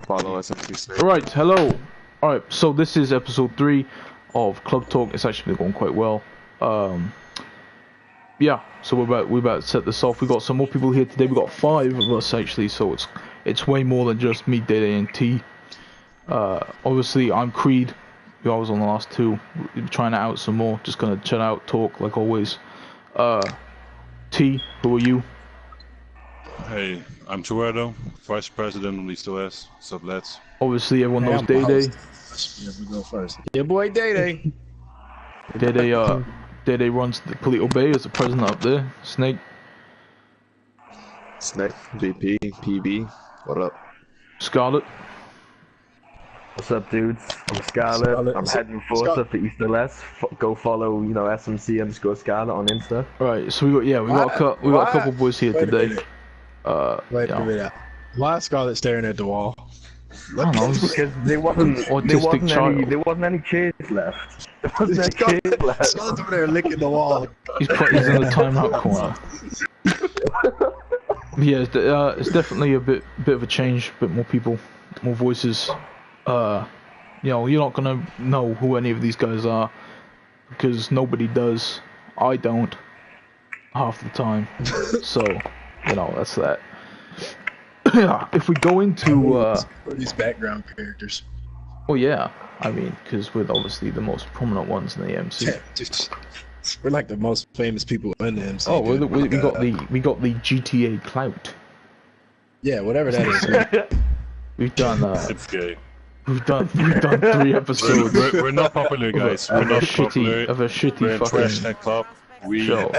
Follow us on Facebook. Alright, hello. Alright, so this is episode 3 of Club Talk. It's actually been going quite well. Yeah, so we're about to set this off. We got some more people here today. We got 5 of us actually, so it's way more than just me, Dede, and T. Obviously I'm Creed, who I was on the last 2. We're trying it out some more. Just gonna chill out, talk like always. T, who are you? Hey, I'm Tuerdo, Vice President of East OS. What's up, lads? Obviously everyone knows Dede. Yeah, we go first. Your boy Dede. Dede runs the Polito Bay as the president up there. Snake. Snake, VP, PB. What up? Scarlet. What's up, dudes? I'm Scarlet. I'm heading forth up to East LS. Go follow, SMC_Scarlet on Insta. Right, so we got a couple boys here today. Wait a minute. Why is Scarlet staring at the wall? I don't know, Because there wasn't any chairs left. There wasn't any chairs left. Scarlet's over there licking the wall. he's in the timeout corner. Yeah, it's definitely a bit of a change, a bit more people, more voices. You're not gonna know who any of these guys are because nobody does. I don't half the time. So, that's that. If we go into these background characters. Oh yeah, I mean, because we're obviously the most prominent ones in the MC. We're like the most famous people in the MC. Oh, we got the GTA clout. Yeah, whatever that is. We've done It's gay. We've done 3 episodes. We're not popular, guys. We're not popular. Of a shitty We're fucking trash that club. We show.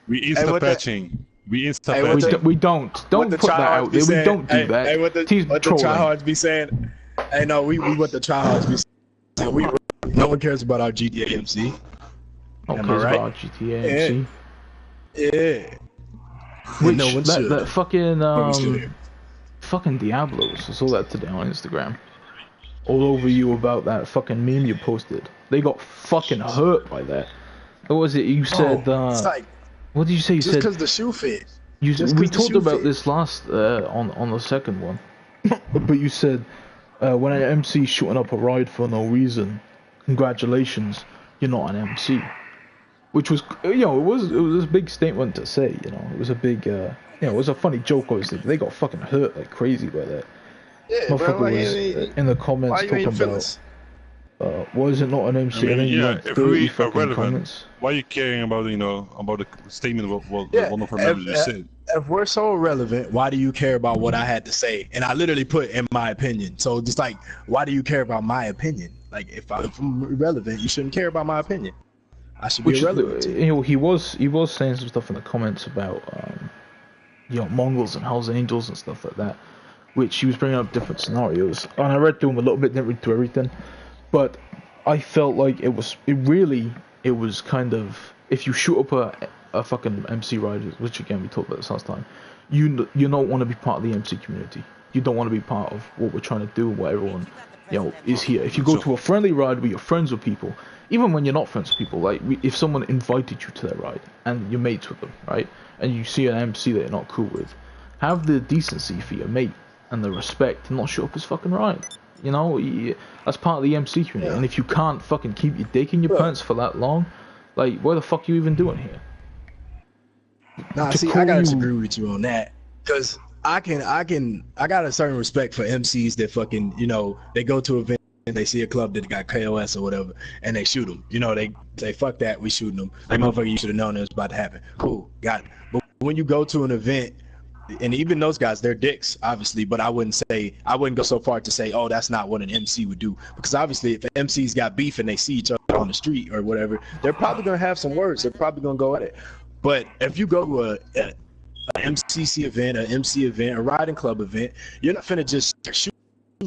we insta patching. We insta patching. We don't put that out there. We don't do that. Hey, what the tryhards be saying? Hey, no, we what the tryhards be saying. No one cares about our GTA MC. No one cares about our GTA MC. Yeah. Which no one should. that fucking Diablos. I saw that today on Instagram. All over you about that fucking meme you posted. They got fucking hurt by that. What was it you said? It's like, what did you say? You just said because the shoe fit. We talked about this last on the second one, but you said when an MC shooting up a ride for no reason, congratulations, you're not an MC. Which was, it was a big statement to say. It was a big, it was a funny joke. Obviously, they got fucking hurt like crazy by that. Yeah, Motherfucker bro, was in the comments talking about, why is it not an MC? I mean, if we are relevant, comments. why are you caring about about the statement of what one of our members just said? If we're so relevant, why do you care about what I had to say? And I literally put in my opinion. So just like, why do you care about my opinion? Like, if I'm relevant, you shouldn't care about my opinion. I should be irrelevant. He was saying some stuff in the comments about Mongols and Hells Angels and stuff like that, which he was bringing up different scenarios. And I read through them a little bit, didn't read through everything, but I felt like it was kind of, if you shoot up a fucking MC ride, which again we talked about this last time, you don't want to be part of the MC community. You don't want to be part of what we're trying to do, what everyone is here. If you go to a friendly ride where you're friends with people, even when you're not friends with people, like if someone invited you to that ride and you're mates with them, right, and you see an MC that you're not cool with, have the decency for your mate and the respect to not shoot up his fucking ride. That's part of the MC community. Yeah. And if you can't fucking keep your dick in your pants for that long, like, what the fuck are you even doing here? Nah, see, I gotta disagree with you on that, because I got a certain respect for MCs that fucking, they go to an event and they see a club that got KOS or whatever, and they shoot them. They say, fuck that, we shooting them. Like, motherfucker, you should have known it was about to happen. Cool, got it. But when you go to an event, and even those guys, they're dicks, obviously, but I wouldn't go so far to say, oh, that's not what an MC would do. Because obviously, if an MC's got beef and they see each other on the street or whatever, they're probably going to have some words. They're probably going to go at it. But if you go to a MCC event, an MC event, a riding club event, you're not finna just shoot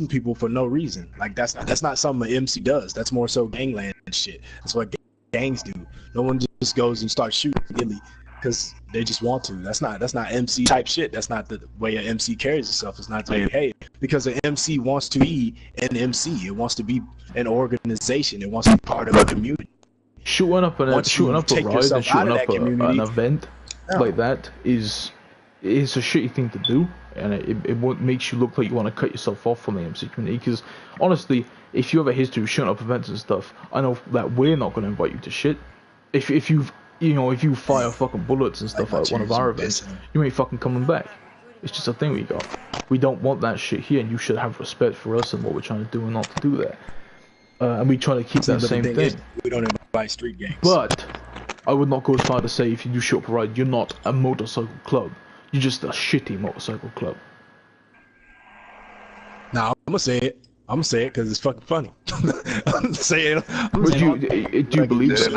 people for no reason. Like, that's not something an MC does. That's more so gangland shit. That's what gangs do. No one just goes and starts shooting really because they just want to. That's not MC type shit. That's not the way an MC carries itself. It's not to behave, because an MC wants to be an MC. It wants to be an organization. It wants to be part of a community. Shooting up a ride and shooting up an event like that is it's a shitty thing to do, and it makes you look like you want to cut yourself off from the MC community. Because honestly, if you have a history of shutting up events and stuff, I know that we're not going to invite you to shit. If you fire fucking bullets and stuff at one of our events, you ain't fucking coming back. It's just a thing we got. We don't want that shit here, and you should have respect for us and what we're trying to do and not to do that. And we try to keep that same thing. We don't invite street gangs. But I would not go as far to say if you do shoot up a ride, you're not a motorcycle club. You're just a shitty motorcycle club. Nah, I'm gonna say it. I'm gonna say it because it's fucking funny. I'm saying. Do you believe it?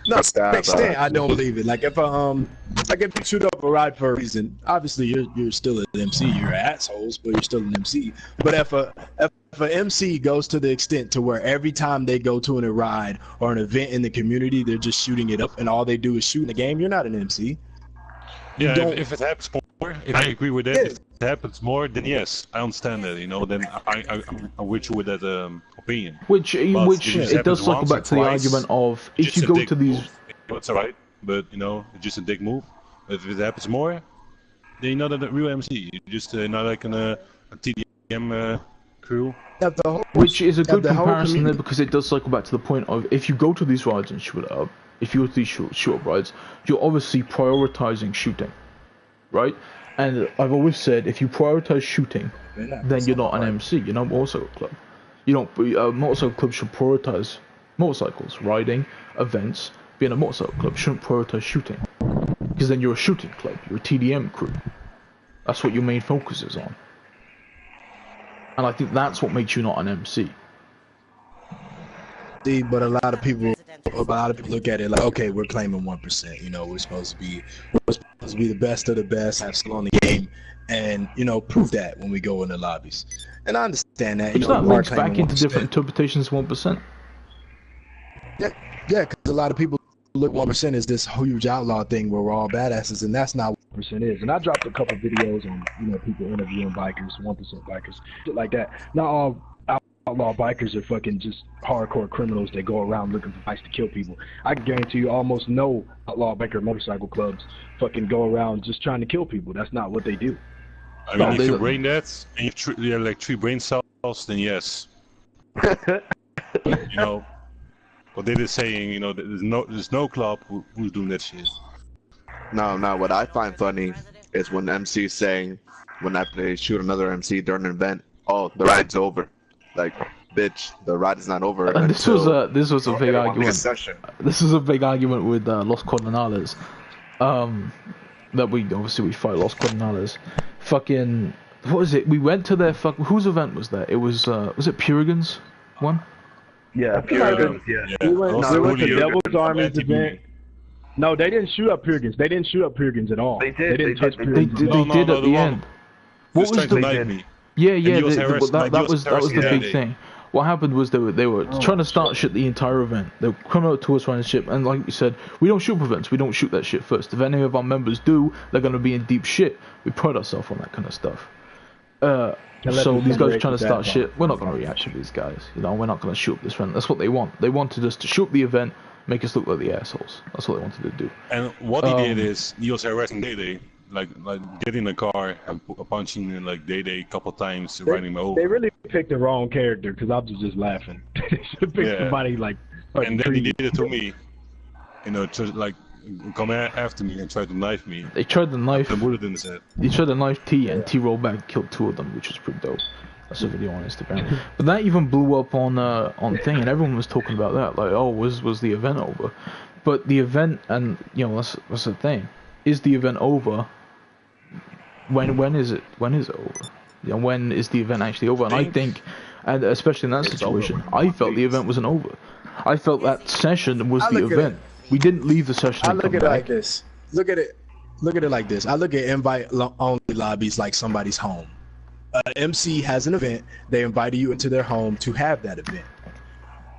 No, to an extent, I don't believe it. Like if if you shoot up a ride for a reason, obviously you're still an MC. You're assholes, but you're still an MC. But if an MC goes to the extent to where every time they go to a ride or an event in the community, they're just shooting it up, and all they do is shoot in the game, you're not an MC. Yeah, if it happens more, if I agree with that, if it happens more, then yes, I understand that. Then I'm with you with that opinion. Which it does circle back to the argument of if you go to these. It's alright, but it's just a dick move. If it happens more, then you're not a real MC. You're just not like a TDM crew. Which is a good comparison there, because it does cycle back to the point of if you go to these rides and shoot it up, if you go to these shoot up rides, you're obviously prioritizing shooting, right? And I've always said if you prioritize shooting, then you're not an MC. You're not a motorcycle club. You don't. A motorcycle club should prioritize motorcycles, riding, events. Being a motorcycle club shouldn't prioritize shooting, because then you're a shooting club. You're a TDM crew. That's what your main focus is on. And I think that's what makes you not an MC. But a lot of people look at it like, okay, we're claiming 1%. We're supposed to be the best of the best, have skill on the game, and prove that when we go in the lobbies. And I understand that. Which that links back into different interpretations of 1%. Yeah, because a lot of people look 1% as this huge outlaw thing where we're all badasses, and that's not what 1% is. And I dropped a couple videos on people interviewing bikers, 1% bikers, shit like that. Not all outlaw bikers are fucking just hardcore criminals that go around looking for fights to kill people. I can guarantee you almost no outlaw biker motorcycle clubs fucking go around just trying to kill people. That's not what they do. I mean, if you brain that and you have like 3 brain cells, then yes. What they're saying, there's no club who's doing that shit. No, what I find funny is when MC's saying, when after they shoot another MC during an event, oh, the ride's over. Like, bitch, the ride is not over. And this was a big argument. This was a big argument with Los Coordinales. That we fight Los Coordinales. Fucking, what was it? We went to their whose event was that? It was it Purigan's one? Yeah, Purigan's. Yeah. We went to Devil's Army's event. No, they didn't shoot up Purigan's. They didn't shoot up Purigan's at all. They did. They didn't touch Purigan's. They did at the end. What was the? Yeah, that was the big thing. What happened was they were trying to start shit the entire event. They were coming out to us running shit, and like we said, we don't shoot events. We don't shoot that shit first. If any of our members do, they're gonna be in deep shit. We pride ourselves on that kind of stuff. So these guys are trying to start shit. We're not gonna react to these guys. We're not gonna shoot up this event. That's what they want. They wanted us to shoot the event, make us look like the assholes. That's what they wanted to do. And what he did is he was harassing Day, like getting in the car and punching like Day a couple times, riding him over. They really picked the wrong character because I was just laughing. They should have picked somebody like. And then he did it to me, to like come after me and try to knife me. They tried to knife. The bullet in his head. They tried to knife T, and T rolled back and killed 2 of them, which was pretty dope. That's a video on Instagram. But that even blew up on thing, and everyone was talking about that. Like, oh, was the event over? But the event, and that's the thing. Is the event over? When is it? When is it over? When is the event actually over? And I think, and especially in that situation, I felt the event wasn't over. I felt that session was the event. We didn't leave the session. I look at it like this. Look at it like this. I look at invite-only lobbies like somebody's home. MC has an event. They invited you into their home to have that event.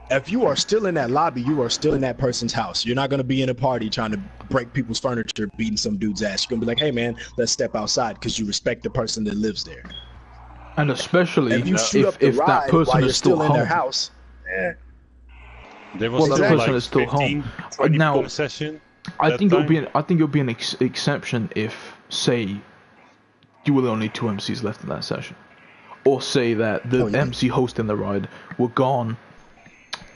If you are still in that lobby, you are still in that person's house. You're not going to be in a party trying to break people's furniture, beating some dude's ass. You're going to be like, hey, man, let's step outside because you respect the person that lives there. And especially if you shoot up the if ride that person while you're is still in home. Their house. Yeah. There was that person is still home. Now, session. I that think time, I think it would be an exception if, say, you were the only two MCs left in that session, or say that the MC hosting the ride were gone,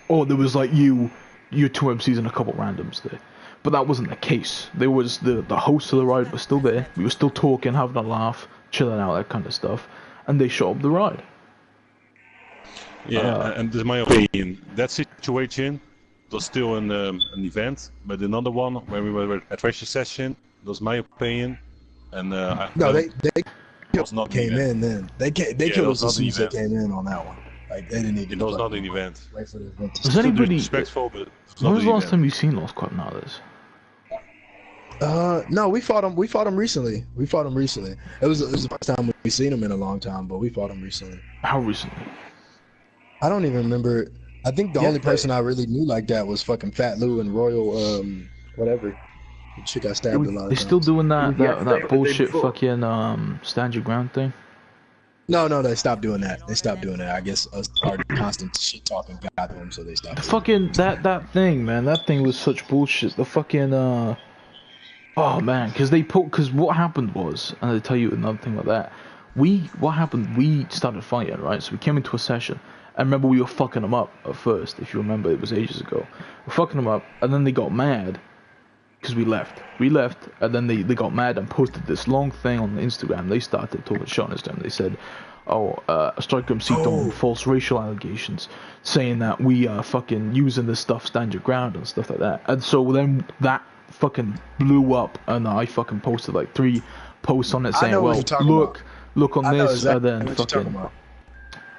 or there was like you two MCs and a couple randoms there. But that wasn't the case. There was the host of the ride was still there. We were still talking, having a laugh, chilling out, that kind of stuff, and they shot up the ride. yeah, and this is my opinion. That situation was still an event, but another one when we were at Treasure Session, that was my opinion, and they was not came in then. They killed us as soon as they came in on that one. Like they didn't even. It was not an event. Wait for the event to Was start. anybody? Respectful, but When was the last time you seen Lost Coordinators? No, we fought them. We fought them recently. It was the first time we seen them in a long time, but we fought them recently. How recently? I don't even remember. I think the only person I really knew like that was fucking Fat Lou and Royal, whatever. The chick got stabbed a lot of times. They still doing that bullshit fucking stand your ground thing? No, they stopped doing that. I guess our constant shit talking got to them, so they stopped. Fucking that thing, man. That thing was such bullshit. The fucking oh man, because what happened was, and I'll tell you another thing about that. We started fighting, right? So we came into a session. I remember we were fucking them up at first. If you remember, it was ages ago. We're fucking them up, and then they got mad because we left. And then they got mad and posted this long thing on Instagram. They started talking shit on Instagram. They said, Striker MC done false racial allegations, saying that we are fucking using this stuff, stand your ground and stuff like that. And so then that fucking blew up, and I fucking posted like 3 posts on it saying, well, look on this, exactly and then fucking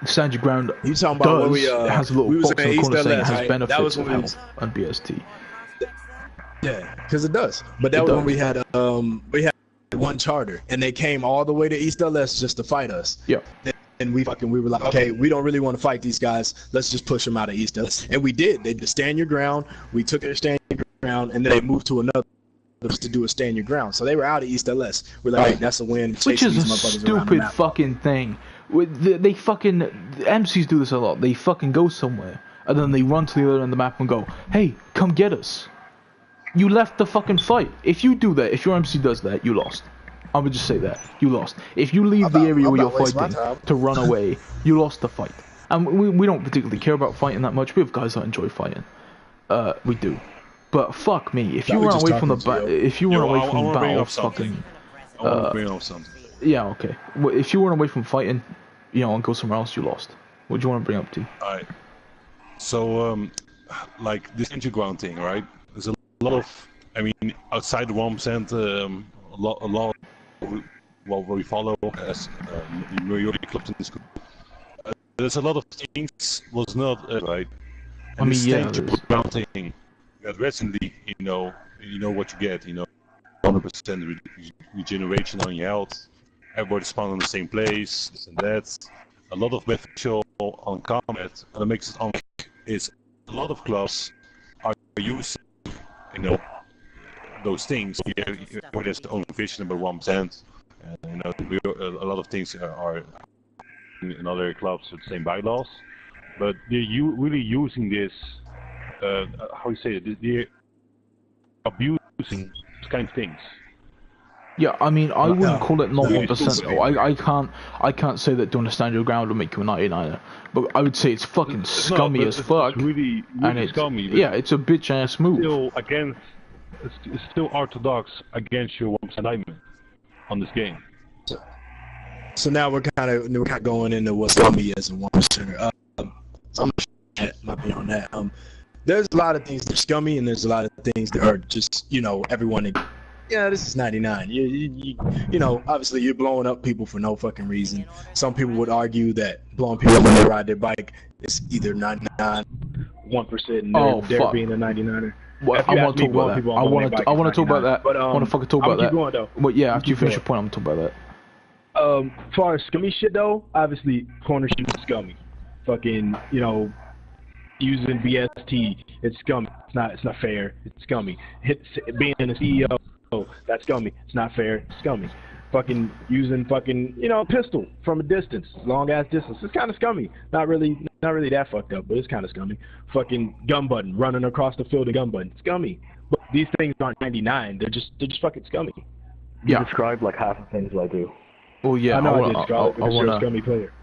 stand your ground. You talking about when it has a little box in the corner saying it has right? benefits of health and BST. Yeah, because it does. But that was when we had one charter, and they came all the way to East LS just to fight us. Yep. And we were like, okay, we don't really want to fight these guys. Let's just push them out of East LS. And we did. They just stand your ground. We took their stand your ground, and then they moved to another to do a stand your ground. So they were out of East LS. We're like, hey, that's a win. Which is a stupid fucking thing. They fucking MCs do this a lot. They fucking go somewhere, and then they run to the other end of the map and go, hey, come get us. You left the fucking fight. If you do that, if your MC does that, you lost. I would just say that. You lost. If you leave the area where you're fighting to run away, you lost the fight. And we don't particularly care about fighting that much. We have guys that enjoy fighting. We do. But fuck me. If you run away from the battle, fucking... I want to bring up something. Yeah, okay. Well, if you run away from fighting, and go somewhere else, you lost. What do you want to bring up, T? Alright. So, like, this underground thing, right? There's a lot of, outside the 1%, a lot of what we follow as New York clubs in school. There's a lot of things was not right. And underground thing. At recently, you know what you get. 100% regeneration on your health. Everybody spawn in the same place. This and that. A lot of beneficial on combat. And it makes it on. Is a lot of clubs are using, those things. There's the own vision about 1%. And, a lot of things are in other clubs with the same bylaws, but they're really using this. How you say it? They're abusing these kind of things. Yeah, I wouldn't call it not 1% though. I can't say that doing a stand your ground will make you a 99er, but I would say it's fucking scummy as fuck. It's really scummy. Yeah, it's a bitch ass move. It's still orthodox against your 1% diamond on this game. So now we're kind of going into what's scummy as a 1%. I'm not be on that. There's a lot of things that are scummy, and there's a lot of things that are just everyone. Yeah, this is 99. You obviously you're blowing up people for no fucking reason. Some people would argue that blowing people up when they ride their bike is either 99, 1%, and they're being a 99er. Well, I want to talk about that. I want to talk about that. I want to fucking talk about that. Going, though. But yeah, after you finish your point, I'm gonna talk about that. As far as scummy shit though, obviously corner shoot is scummy. Fucking, using BST, it's scummy. It's not fair. It's scummy. Being a CEO, that's scummy. It's not fair. It's scummy. Fucking using pistol from a distance, long ass distance. It's kind of scummy. Not really that fucked up, but it's kind of scummy. Fucking gun button, running across the field, a gun button, scummy. But these things aren't 99. They're just fucking scummy. You described like half the things I do. Oh yeah, I know I did, Scarlett, because you're a scummy player.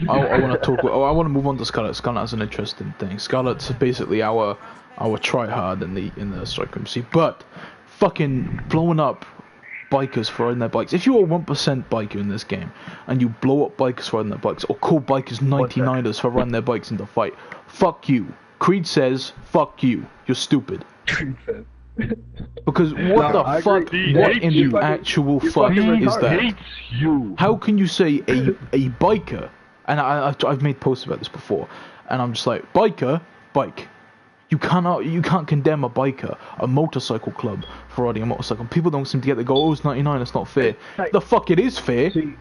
I want to talk. I want to move on to Scarlett. Scarlett has an interesting thing. Scarlett's basically our tryhard in the Strike MC, but fucking blowing up bikers for riding their bikes. If you're a 1% biker in this game and you blow up bikers for riding their bikes, or call bikers 99ers for riding their bikes in the fight, fuck you. Creed says, fuck you. You're stupid. Because what the fuck? What in the actual fuck is that? How can you say a biker? And I've made posts about this before, and I'm just like, biker, bike. You can't condemn a biker, a motorcycle club, for riding a motorcycle. People don't seem to get it. Go, oh, it's 99. It's not fair. The fuck, it is fair. See,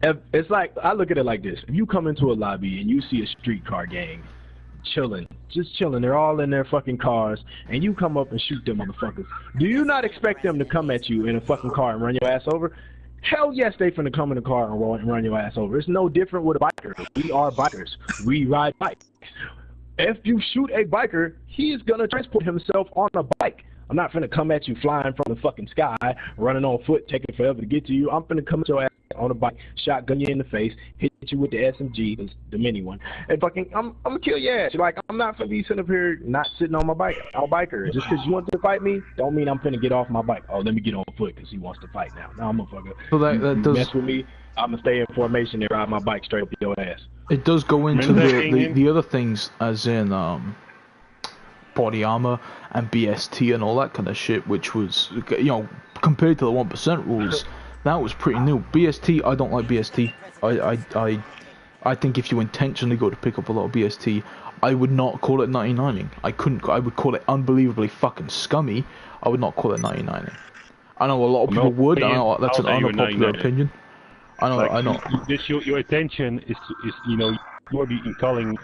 it's like, I look at it like this: if you come into a lobby and you see a streetcar gang just chilling, they're all in their fucking cars, and you come up and shoot them motherfuckers, do you not expect them to come at you in a fucking car and run your ass over? Hell yes, they finna come in the car and run your ass over. It's no different with a biker. We are bikers. We ride bikes. If you shoot a biker, he is gonna transport himself on a bike. I'm not finna come at you flying from the fucking sky, running on foot, taking forever to get to you. I'm finna come at your ass on a bike, shotgun you in the face, hit you with the SMG, the mini one, and fucking, I'm gonna kill your ass. Like, I'm not finna be sitting up here not sitting on my bike. I'm a biker. Just because you want to fight me, don't mean I'm finna get off my bike. Oh, let me get on foot because he wants to fight now. No, I'm a fucker. So that does mess with me. I'm gonna stay in formation and ride my bike straight up your ass. It does go into the other things, as in body armor and BST and all that kind of shit, which was, you know, compared to the 1% rules, that was pretty new. BST, I don't like BST. I think if you intentionally go to pick up a lot of BST, I would not call it 99ing. I would call it unbelievably fucking scummy. I would not call it 99ing. I know a lot of people would. I know that's an unpopular opinion. I know. Your attention is you know, you already calling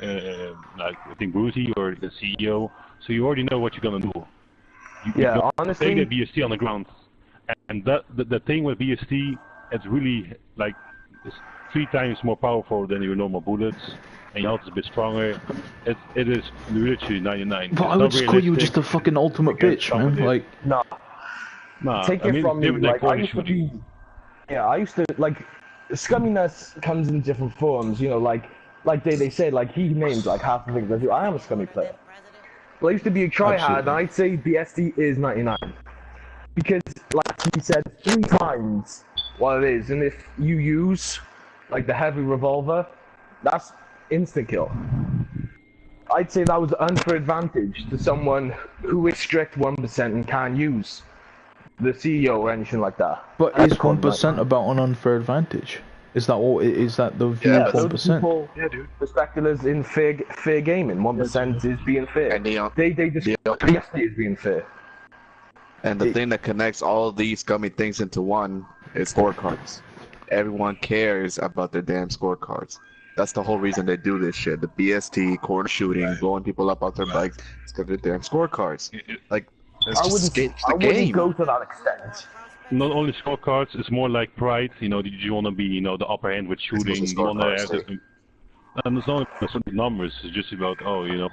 like I think Brucey or the CEO, so you already know what you're gonna do. You honestly, take the BST on the ground, and the thing with BST, it's really like it's 3 times more powerful than your normal bullets, and your health is a bit stronger. It is literally 99. But I would just call you just a fucking ultimate bitch, man. Like, nah. Take it from me. Like, I used to like. Scumminess comes in different forms, you know, like they said, like he named like half the things I do. I am a scummy player. Well, I used to be a tryhard, and I'd say BST is 99. Because, like he said 3 times what it is, and if you use, like, the heavy revolver, that's insta-kill. I'd say that was an unfair advantage to someone who is strict 1% and can't use the CEO or anything like that. But is 1% about an unfair advantage? Is that all? Is that the view of 1%? Yeah, dude. Perspective is in fair gaming. 1% is being fair. And they just BST is being fair. And the thing that connects all of these scummy things into one is scorecards. Everyone cares about their damn scorecards. That's the whole reason they do this shit. The BST, corner shooting, blowing people up off their bikes. It's because of their damn scorecards. Like, I wouldn't go to that extent. Not only scorecards, it's more like pride. You know, you want to be, you know, the upper hand with shooting. You want to have and it's not about numbers. It's just about, oh, you know,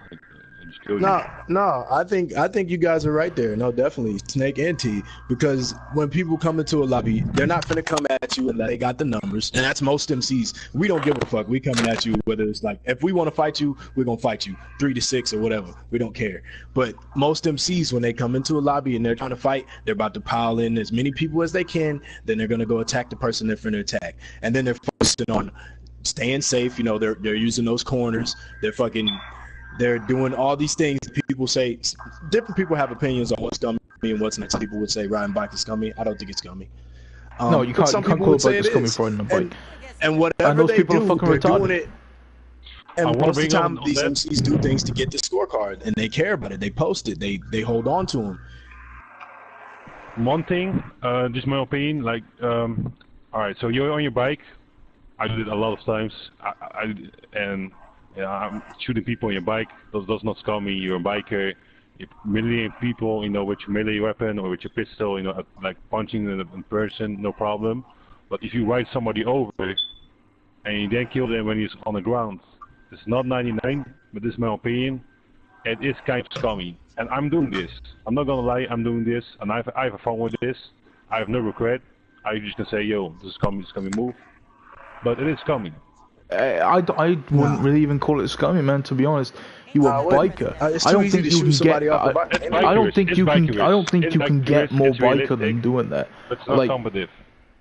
just kill you. No. I think you guys are right there. No, definitely Snake and T, because when people come into a lobby, they're not gonna come at you unless they got the numbers, and that's most MCs. We don't give a fuck. We coming at you whether it's like, if we want to fight you, we're gonna fight you 3 to 6 or whatever. We don't care. But most MCs, when they come into a lobby and they're trying to fight, they're about to pile in as many people as they can. Then they're gonna go attack the person they're finna attack, and then they're focusing on staying safe. You know, they're using those corners. They're doing all these things. People say, different people have opinions on what's scummy and what's not. Some people would say riding bike is scummy. I don't think it's scummy. No, you can't call a bike is scummy for riding a bike. And whatever they do, they're retarded. doing it. And most of the time, these MCs do things to get the scorecard, and they care about it. They post it. They hold on to them. One thing, just my opinion, like, all right, so you're on your bike. I did it a lot of times, I'm shooting people on your bike. That's not scummy. You're a biker. You're meleeing people, you know, with your melee weapon or with your pistol, you know, like punching in person, no problem. But if you ride somebody over and you then kill them when he's on the ground, it's not 99, but this is my opinion. It is kind of scummy. And I'm doing this. I'm not gonna lie, I'm doing this, and I have fun with this. I have no regret. I just can say, yo, this is coming, it's coming, move. But it is coming. I wouldn't really even call it scummy, man. To be honest, you a biker. I don't think you can get. I don't think you can. I don't think you can get more biker than doing that. But it's not competitive.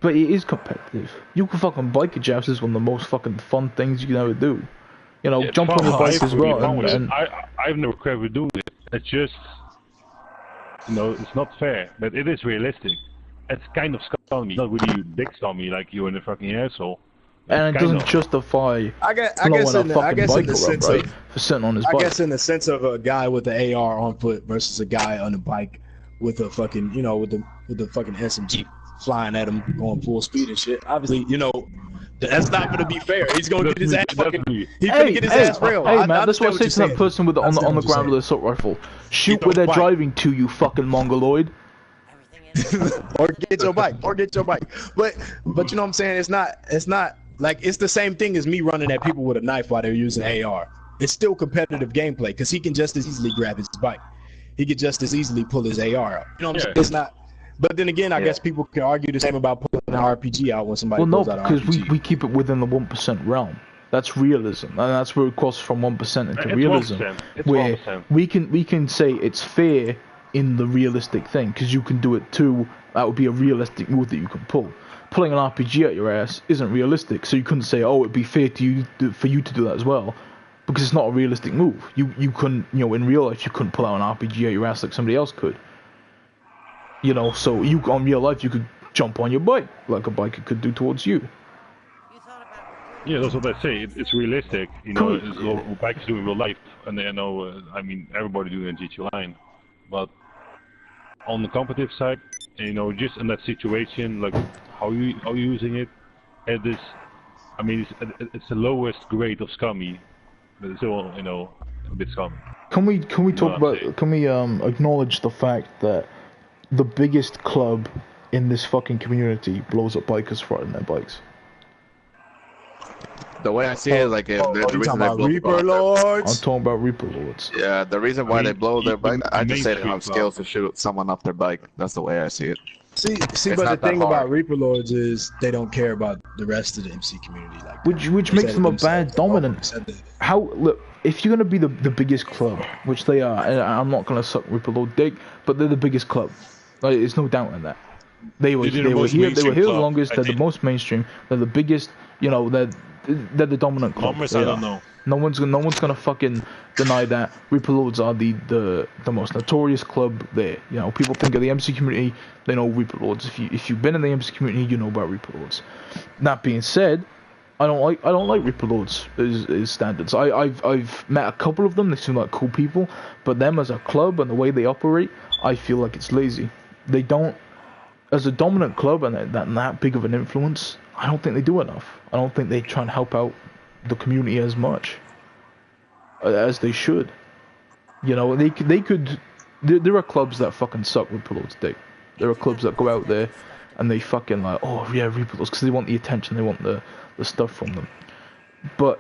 But it is competitive. You can fucking biker jabs is one of the most fucking fun things you can ever do. You know, jump on your bike as well. And I've never regret with doing it. It's just, you know, it's not fair, but it is realistic. It's kind of scummy, not really big scummy like you're in a fucking asshole. And it doesn't justify I guess in the sense of for sitting on his bike. I guess in the sense of a guy with the AR on foot versus a guy on a bike with a fucking, you know, with the fucking SMG flying at him going full speed and shit. Obviously, you know, that's not gonna be fair. He's gonna get his ass fucking. He's gonna get his ass railed. Hey, man, that's what I say to that person with on the ground with the assault rifle. Shoot where they're driving to, you fucking mongoloid. Or get your bike. But you know what I'm saying? It's not like it's the same thing as me running at people with a knife while they're using AR. It's still competitive gameplay because he can just as easily grab his bike. He could just as easily pull his AR out. You know what I'm saying? It's not. But then again, I guess people can argue the same about pulling an RPG out when somebody pulls out an RPG. Well, no, because we keep it within the 1% realm. That's realism, and that's where it crosses from 1% into realism, 1%. It's where 1%. we can say it's fair in the realistic thing, because you can do it too. That would be a realistic move that you can pull. Pulling an RPG at your ass isn't realistic, so you couldn't say, oh, it'd be fair for you to do that as well, because it's not a realistic move. You couldn't, you know, in real life you couldn't pull out an RPG at your ass like somebody else could. You know, so you on real life you could jump on your bike like a biker could do towards you. Yeah, that's what I say. It's realistic. You know, it's what bikers do in real life, and they know. I mean, everybody do it in GT Line, but on the competitive side, you know, just in that situation, like how you using it, it is. I mean, it's the lowest grade of scummy, but it's still, you know, a bit scummy. Can we talk about? Can we acknowledge the fact that the biggest club in this fucking community blows up bikers for riding their bikes? The way I see it, like, the reason they blow Reaper Lords. I'm talking about Reaper Lords. Yeah, the reason why they blow their bike, I just say they don't have skills to shoot someone off their bike. That's the way I see it. See, but the thing about Reaper Lords is they don't care about the rest of the MC community, like which makes them a bad dominant. How look, if you're gonna be the biggest club, which they are, and I'm not gonna suck Reaper Lord dick, but they're the biggest club. Like, there's no doubt in that. They were here the longest. They're the most mainstream. They're the biggest. You know, they're the dominant club. Numbers, I don't know. No one's gonna fucking deny that. Reaper Lords are the most notorious club there. You know, people think of the MC community, they know Reaper Lords. If you've been in the MC community, you know about Reaper Lords. That being said, I don't like Reaper Lords as standards. I've met a couple of them. They seem like cool people, but them as a club and the way they operate, I feel like it's lazy. They don't, as a dominant club and that big of an influence, I don't think they do enough. I don't think they try and help out the community as much as they should. You know, they could. There are clubs that fucking suck Reaper Lords dick. There are clubs that go out there and they fucking like, oh yeah, Reaper Lords, because they want the attention, they want the stuff from them. But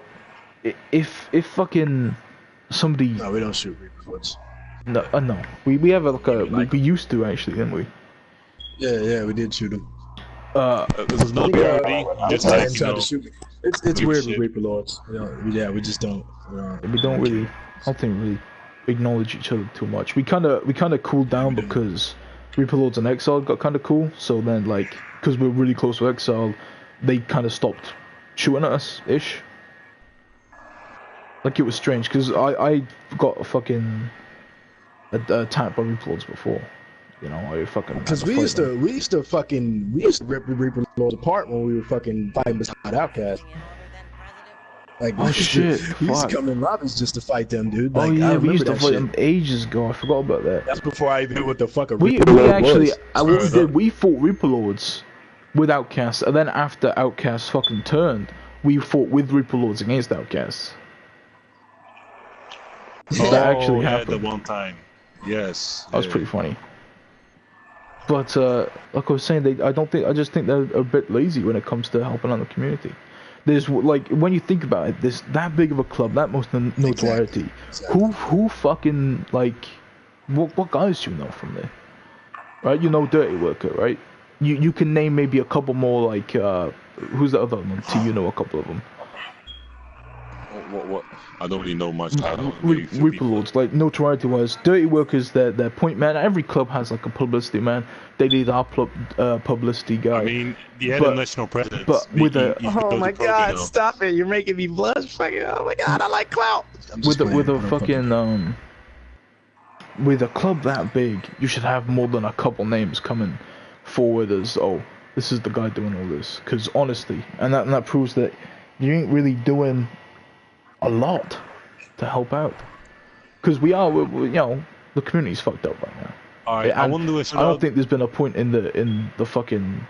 if fucking somebody, no, we don't shoot Reaper Lords. No, no, we have we used to actually, didn't we? Yeah, we did shoot him. This is not parody. Just like, you know. It's weird with Reaper Lords. You know, we just don't. We don't really. I don't think really acknowledge each other too much. We kind of cooled down because Reaper Lords and Exile got kind of cool. So then, like, because we're really close with Exile, they kind of stopped shooting at us ish. Like, it was strange because I got a fucking attacked by Reaper Lords before. You know, I fucking. Because we used to rip the Reaper Lords apart when we were fucking fighting beside Outcast. Like, oh shit! We used to come in lobbies just to fight them, dude. Like, oh yeah, we used to fight them ages ago. I forgot about that. That's before I even knew what the fuck a Reaper Lord was. We fought Reaper Lords with Outcasts, and then after Outcasts fucking turned, we fought with Reaper Lords against Outcasts. That actually happened. The one time. Yes. That was pretty funny. But like I was saying, I just think they're a bit lazy when it comes to helping out the community. There's, like, when you think about it, there's that big of a club, that most notoriety. Exactly. Who fucking, like, What guys do you know from there? Right, you know Dirty Worker, right? You can name maybe a couple more, like who's the other one? You know a couple of them. What? I don't really know much. I don't really Reaper Lords, like notoriety wise, Dirty Workers, their point man. Every club has like a publicity man. They need our publicity guy. I mean, the head of national president. But with oh my god, stop it! You're making me blush. Fucking, oh my god, I like clout. With a club that big, you should have more than a couple names coming forward as, oh, this is the guy doing all this. Because honestly, and that proves that you ain't really doing a lot to help out. Because we you know, the community's fucked up right now. Alright, I don't think there's been a point in the fucking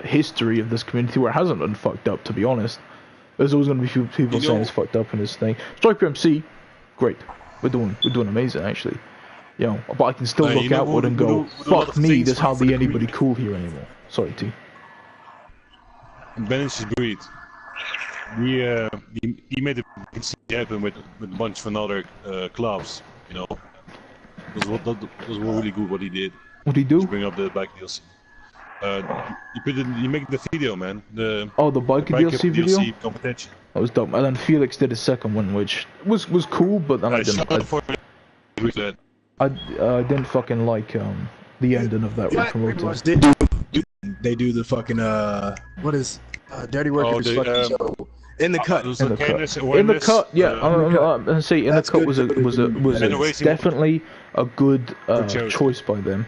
history of this community where it hasn't been fucked up, to be honest. There's always going to be people saying it's fucked up in this thing. Striker MC, great. We're doing amazing, actually. You know, but I can still look outward and go, fuck me, there's hardly anybody cool here anymore. Sorry, T. Benish's breed. He made it happen with a bunch of other clubs, you know. Those were really good what he did. What did he do? To bring up the bike DLC. You make the video, man. The bike DLC video? Competition. That was dope. And then Felix did a second one, which was cool, but then I didn't fucking like the ending of that promoted. They do the fucking what is Dirty Workers fucking show in the cut. In the cut, yeah. I'm saying in the cut was definitely a good choice by them.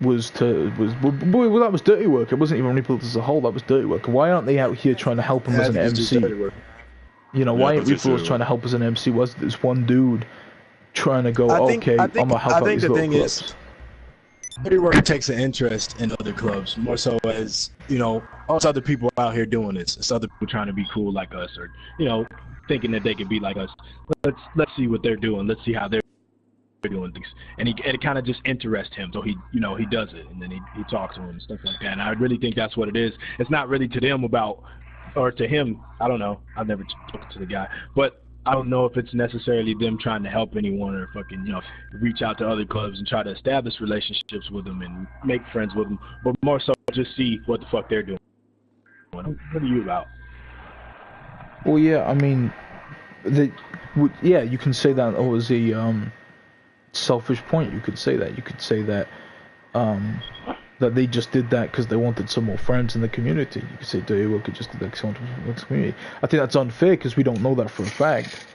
Well, that was Dirty Work. It wasn't even Reaper as a whole. That was Dirty Work. Why aren't they out here trying to help him as an MC? You know, why aren't Reaper trying to help as an MC? Was this one dude trying to go? I'm gonna help out these little clubs. Dirty Work takes an interest in other clubs more so as, you know, all other people out here doing this. It's other people trying to be cool like us, or, you know, thinking that they can be like us. Let's see what they're doing. Let's see how they're doing things, and it kind of just interests him, so he does it, and then he talks to him and stuff like that. And I really think that's what it is. It's not really to them about, or to him, I don't know, I've never talked to the guy, but I don't know if it's necessarily them trying to help anyone or fucking, you know, reach out to other clubs and try to establish relationships with them and make friends with them, but more so just see what the fuck they're doing. What are you about? Well, yeah, I mean, you can say that it was a selfish point. You could say that. You could say that that they just did that because they wanted some more friends in the community. You could say Dirty Worker just did that because they wanted more friends in the community. I think that's unfair because we don't know that for a fact.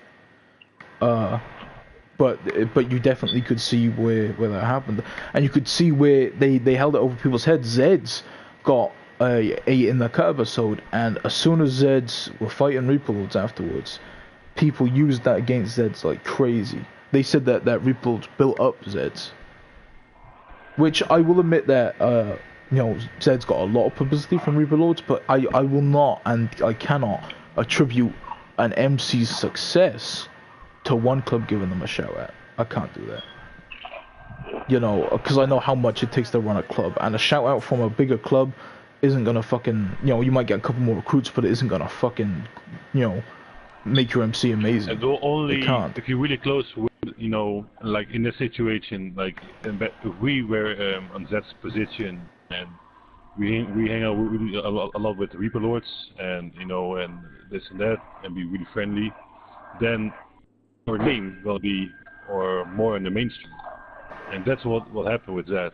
But you definitely could see where that happened, and you could see where they held it over people's heads. Zeds got a in the cut episode, and as soon as Zeds were fighting Reaper Lords afterwards, people used that against Zeds like crazy. They said that Reaper Lords built up Zeds, which I will admit that you know, Zed's got a lot of publicity from Reaper Lords, but I will not and I cannot attribute an MC's success to one club giving them a shout out. I can't do that. You know, because I know how much it takes to run a club, and a shout out from a bigger club isn't gonna fucking, you know, you might get a couple more recruits, but it isn't gonna fucking, you know, make your MC amazing. And only if you're really close with, you know, like in this situation, like if we were on Zed's position and we hang out really a lot with the Reaper Lords and, you know, and this and that, and be really friendly, then our name will be or more in the mainstream, and that's what will happen with Zed.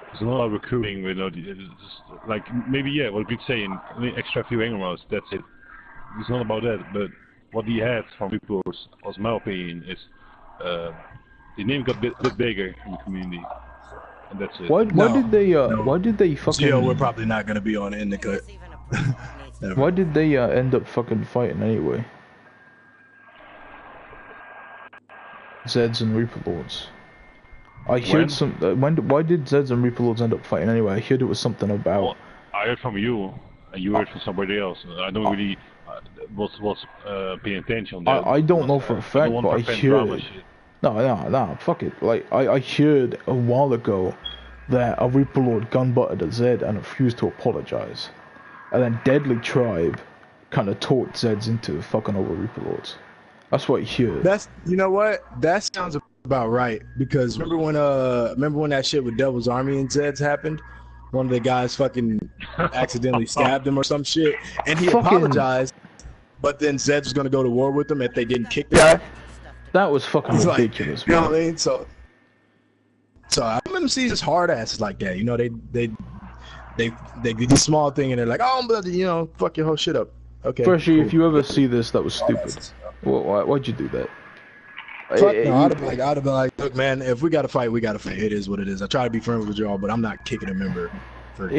There's not a lot of recruiting, you know, just like maybe what we'd say in extra few angles, that's it. It's not about that, but what he had from people was my opinion, is the name got a bit bigger in the community, and that's it. Why did they fucking... Gio, we're probably not going to be on in the cut. Why did they end up fucking fighting anyway? Zeds and Reaper Lords. I heard why did Zeds and Reaper Lords end up fighting anyway? I heard it was something about... Well, I heard from you, and you heard from somebody else. I don't really was paying attention on that. I don't know for a fact, but I heard... No, fuck it. Like, I heard a while ago that a Reaper Lord gun-butted a Zed and refused to apologize. And then Deadly Tribe kind of talked Zeds into fucking over Reaper Lords. That's what you hear. That's, you know what? That sounds about right, because remember when that shit with Devil's Army and Zeds happened? One of the guys fucking accidentally stabbed him or some shit, and he apologized, but then Zeds was gonna go to war with him if they didn't kick the guy. That was fucking ridiculous. Like, you know what I mean? So MMC's just hard asses like that. You know, they do this small thing and they're like, oh, but you know, fuck your whole shit up. Okay. Freshie, cool. If you ever see this, that was stupid. Why'd you do that? I'd have been like, look, man, if we gotta fight, we gotta fight. It is what it is. I try to be friends with y'all, but I'm not kicking a member. Like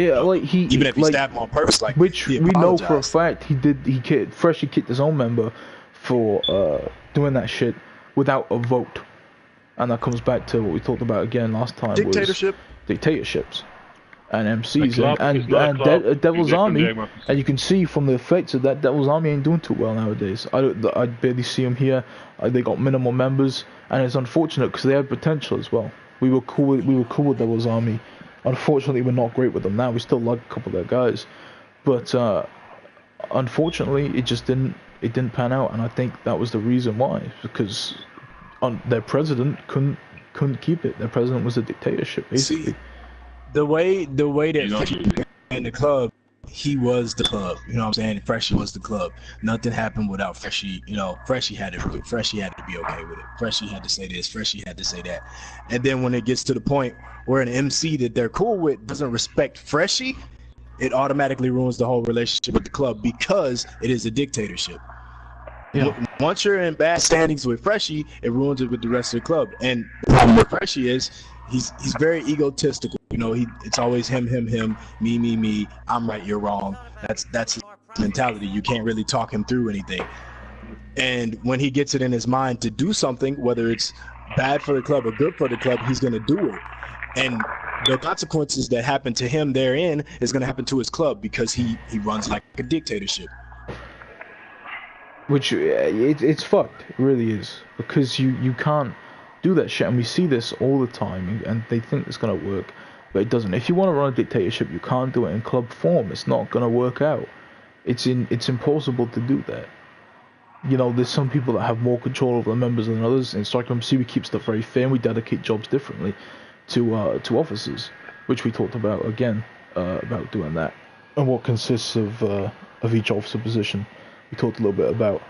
even if he stabbed him on purpose, like, which we know for a fact Freshie kicked his own member for doing that shit without a vote, and that comes back to what we talked about again last time. Dictatorships and MCs and Devil's Army, and you can see from the effects of that, Devil's Army ain't doing too well nowadays. I barely see them here. They got minimal members, and it's unfortunate because they had potential as well. We were cool with Devil's Army. Unfortunately, we're not great with them now. We still like a couple of their guys, but unfortunately, it just didn't pan out, and I think that was the reason why, because their president couldn't keep it. Their president was a dictatorship, basically. See, the way that in the club, he was the club. You know what I'm saying? Freshie was the club. Nothing happened without Freshie. You know, Freshie had to Freshie had to be okay with it. Freshie had to say this. Freshie had to say that. And then when it gets to the point where an MC that they're cool with doesn't respect Freshie, it automatically ruins the whole relationship with the club, because it is a dictatorship. Yeah. Once you're in bad standings with Freshie, it ruins it with the rest of the club. And the problem with Freshie is he's very egotistical. You know, it's always him, me. I'm right, you're wrong. That's his mentality. You can't really talk him through anything. And when he gets it in his mind to do something, whether it's bad for the club or good for the club, he's gonna do it. And the consequences that happen to him therein is gonna happen to his club, because he runs like a dictatorship. Which it's fucked. It really is, because you can't do that shit, and we see this all the time, and they think it's gonna work, but it doesn't. If you want to run a dictatorship, you can't do it in club form. It's not gonna work out. It's impossible to do that. You know, there's some people that have more control over the members than others. In Strike MC, we keep stuff very fair, and we dedicate jobs differently to officers, which we talked about again, about doing that, and what consists of each officer position. We talked a little bit about,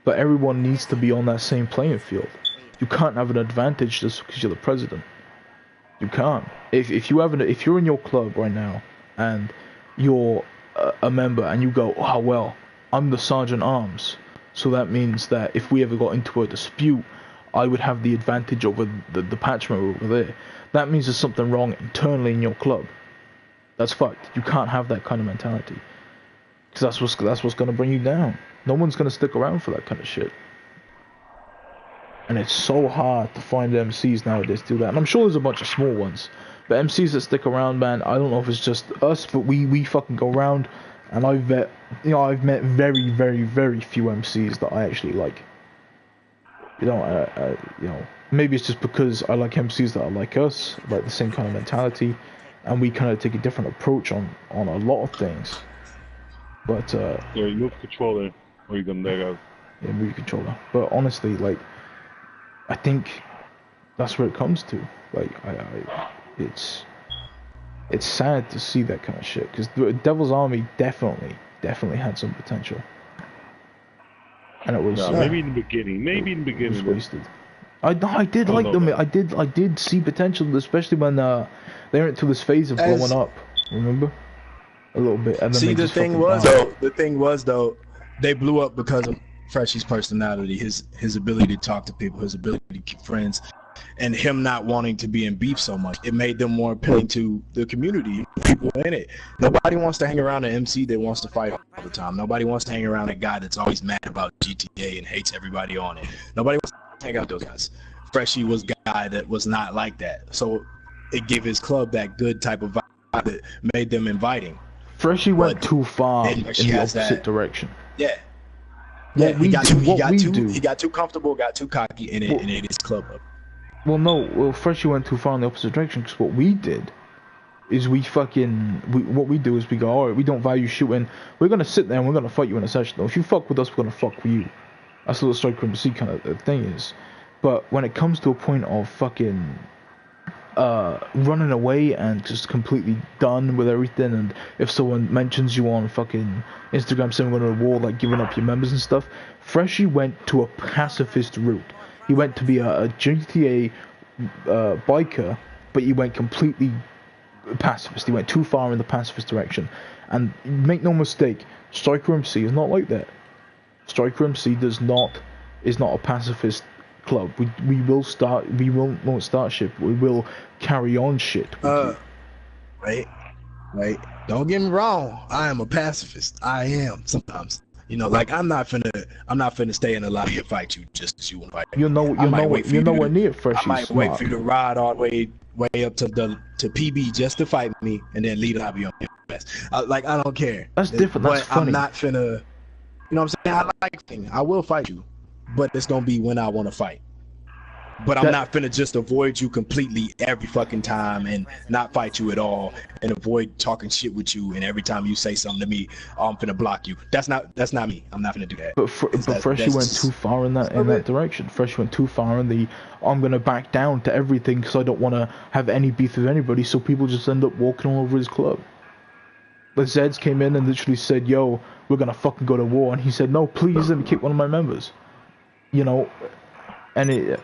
but everyone needs to be on that same playing field. You can't have an advantage just because you're the president. You can't. If you're in your club right now and you're a member and you go, oh well, I'm the sergeant arms, so that means that if we ever got into a dispute, I would have the advantage over the patch member over there. That means there's something wrong internally in your club. That's fucked. You can't have that kind of mentality, because that's what's gonna bring you down. No one's gonna stick around for that kind of shit. And it's so hard to find MCs nowadays to do that. And I'm sure there's a bunch of small ones, but MCs that stick around, man, I don't know if it's just us, but we fucking go around, and I've met very, very, very few MCs that I actually like. You know, maybe it's just because I like MCs that are like us, like the same kind of mentality, and we kind of take a different approach on a lot of things. But yeah, you move controller, or you can let out. Yeah, move controller. But honestly, like, I think that's where it comes to. Like, it's sad to see that kind of shit, because Devil's Army definitely had some potential, and it was maybe in the beginning. It was wasted. I did like them. I did see potential, especially when they went through this phase of blowing up. Remember? A little bit. And then see, the thing was though, they blew up because of Freshie's personality, his ability to talk to people, his ability to keep friends, and him not wanting to be in beef so much. It made them more appealing to the community, people in it. Nobody wants to hang around an MC that wants to fight all the time. Nobody wants to hang around a guy that's always mad about GTA and hates everybody on it. Nobody wants to hang out with those guys. Freshie was a guy that was not like that. So it gave his club that good type of vibe that made them inviting. Freshie went too far in the opposite direction. Yeah. Yeah, he got too comfortable, got too cocky, and it ate his club up. Well, Freshie went too far in the opposite direction, because what we did is we go, alright, we don't value shooting, we're gonna sit there and we're gonna fight you in a session. If you fuck with us, we're gonna fuck with you. That's what the Striker MC kind of thing is. But when it comes to a point of fucking running away and just completely done with everything, and if someone mentions you on fucking Instagram saying we're going to war, like giving up your members and stuff, Freshie went to a pacifist route. He went to be a GTA biker, but he went completely pacifist. He went too far in the pacifist direction. And make no mistake, Striker MC is not like that. Striker MC is not a pacifist club. We won't start shit. We will carry on shit. Wait. Don't get me wrong. I am a pacifist. I am sometimes. You know, like I'm not finna stay in the lobby and fight you just because you want to fight me. You're nowhere near Freshie. I might wait for you to ride all the way up to PB just to fight me and then leave the lobby on your ass. Like I don't care. That's different. That's funny. I'm not finna. You know what I'm saying? I like things. I will fight you, but it's gonna be when I want to fight. But I'm not finna just avoid you completely every fucking time and not fight you at all and avoid talking shit with you, and every time you say something to me, I'm finna block you. That's not me. I'm not finna do that. But Freshie went too far in that direction. Freshie went too far in the I'm gonna back down to everything because I don't want to have any beef with anybody, so people just end up walking all over his club. The Zeds came in and literally said, yo, we're gonna fucking go to war, and he said, no, please, and kick one of my members. You know, and it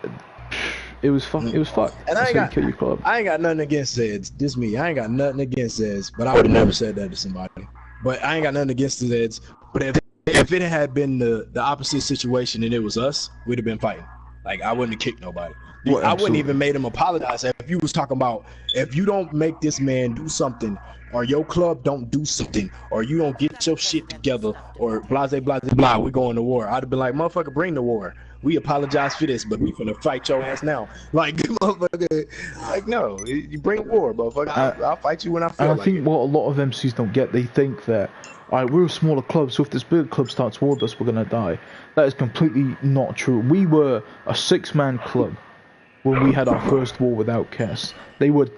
was fucked. And I ain't got nothing against Zeds. This me. I ain't got nothing against Zeds, but I would have never said that to somebody. But I ain't got nothing against the Zeds. But if it had been the opposite situation and it was us, we'd have been fighting. Like I wouldn't have kicked nobody. Well, I wouldn't even made him apologize if you was talking about if you don't make this man do something, or your club don't do something, or you don't get your shit together, or blase blase blah, we going to war. I'd have been like, motherfucker, bring the war. We apologize for this, but we finna fight your ass now. Like, motherfucker, like no, you bring war, motherfucker. I'll fight you when I feel like it. I think what a lot of MCs don't get, they think that, alright, we're a smaller club, so if this big club starts war with us, we're gonna die. That is completely not true. We were a 6-man club when we had our first war with Outcasts. They were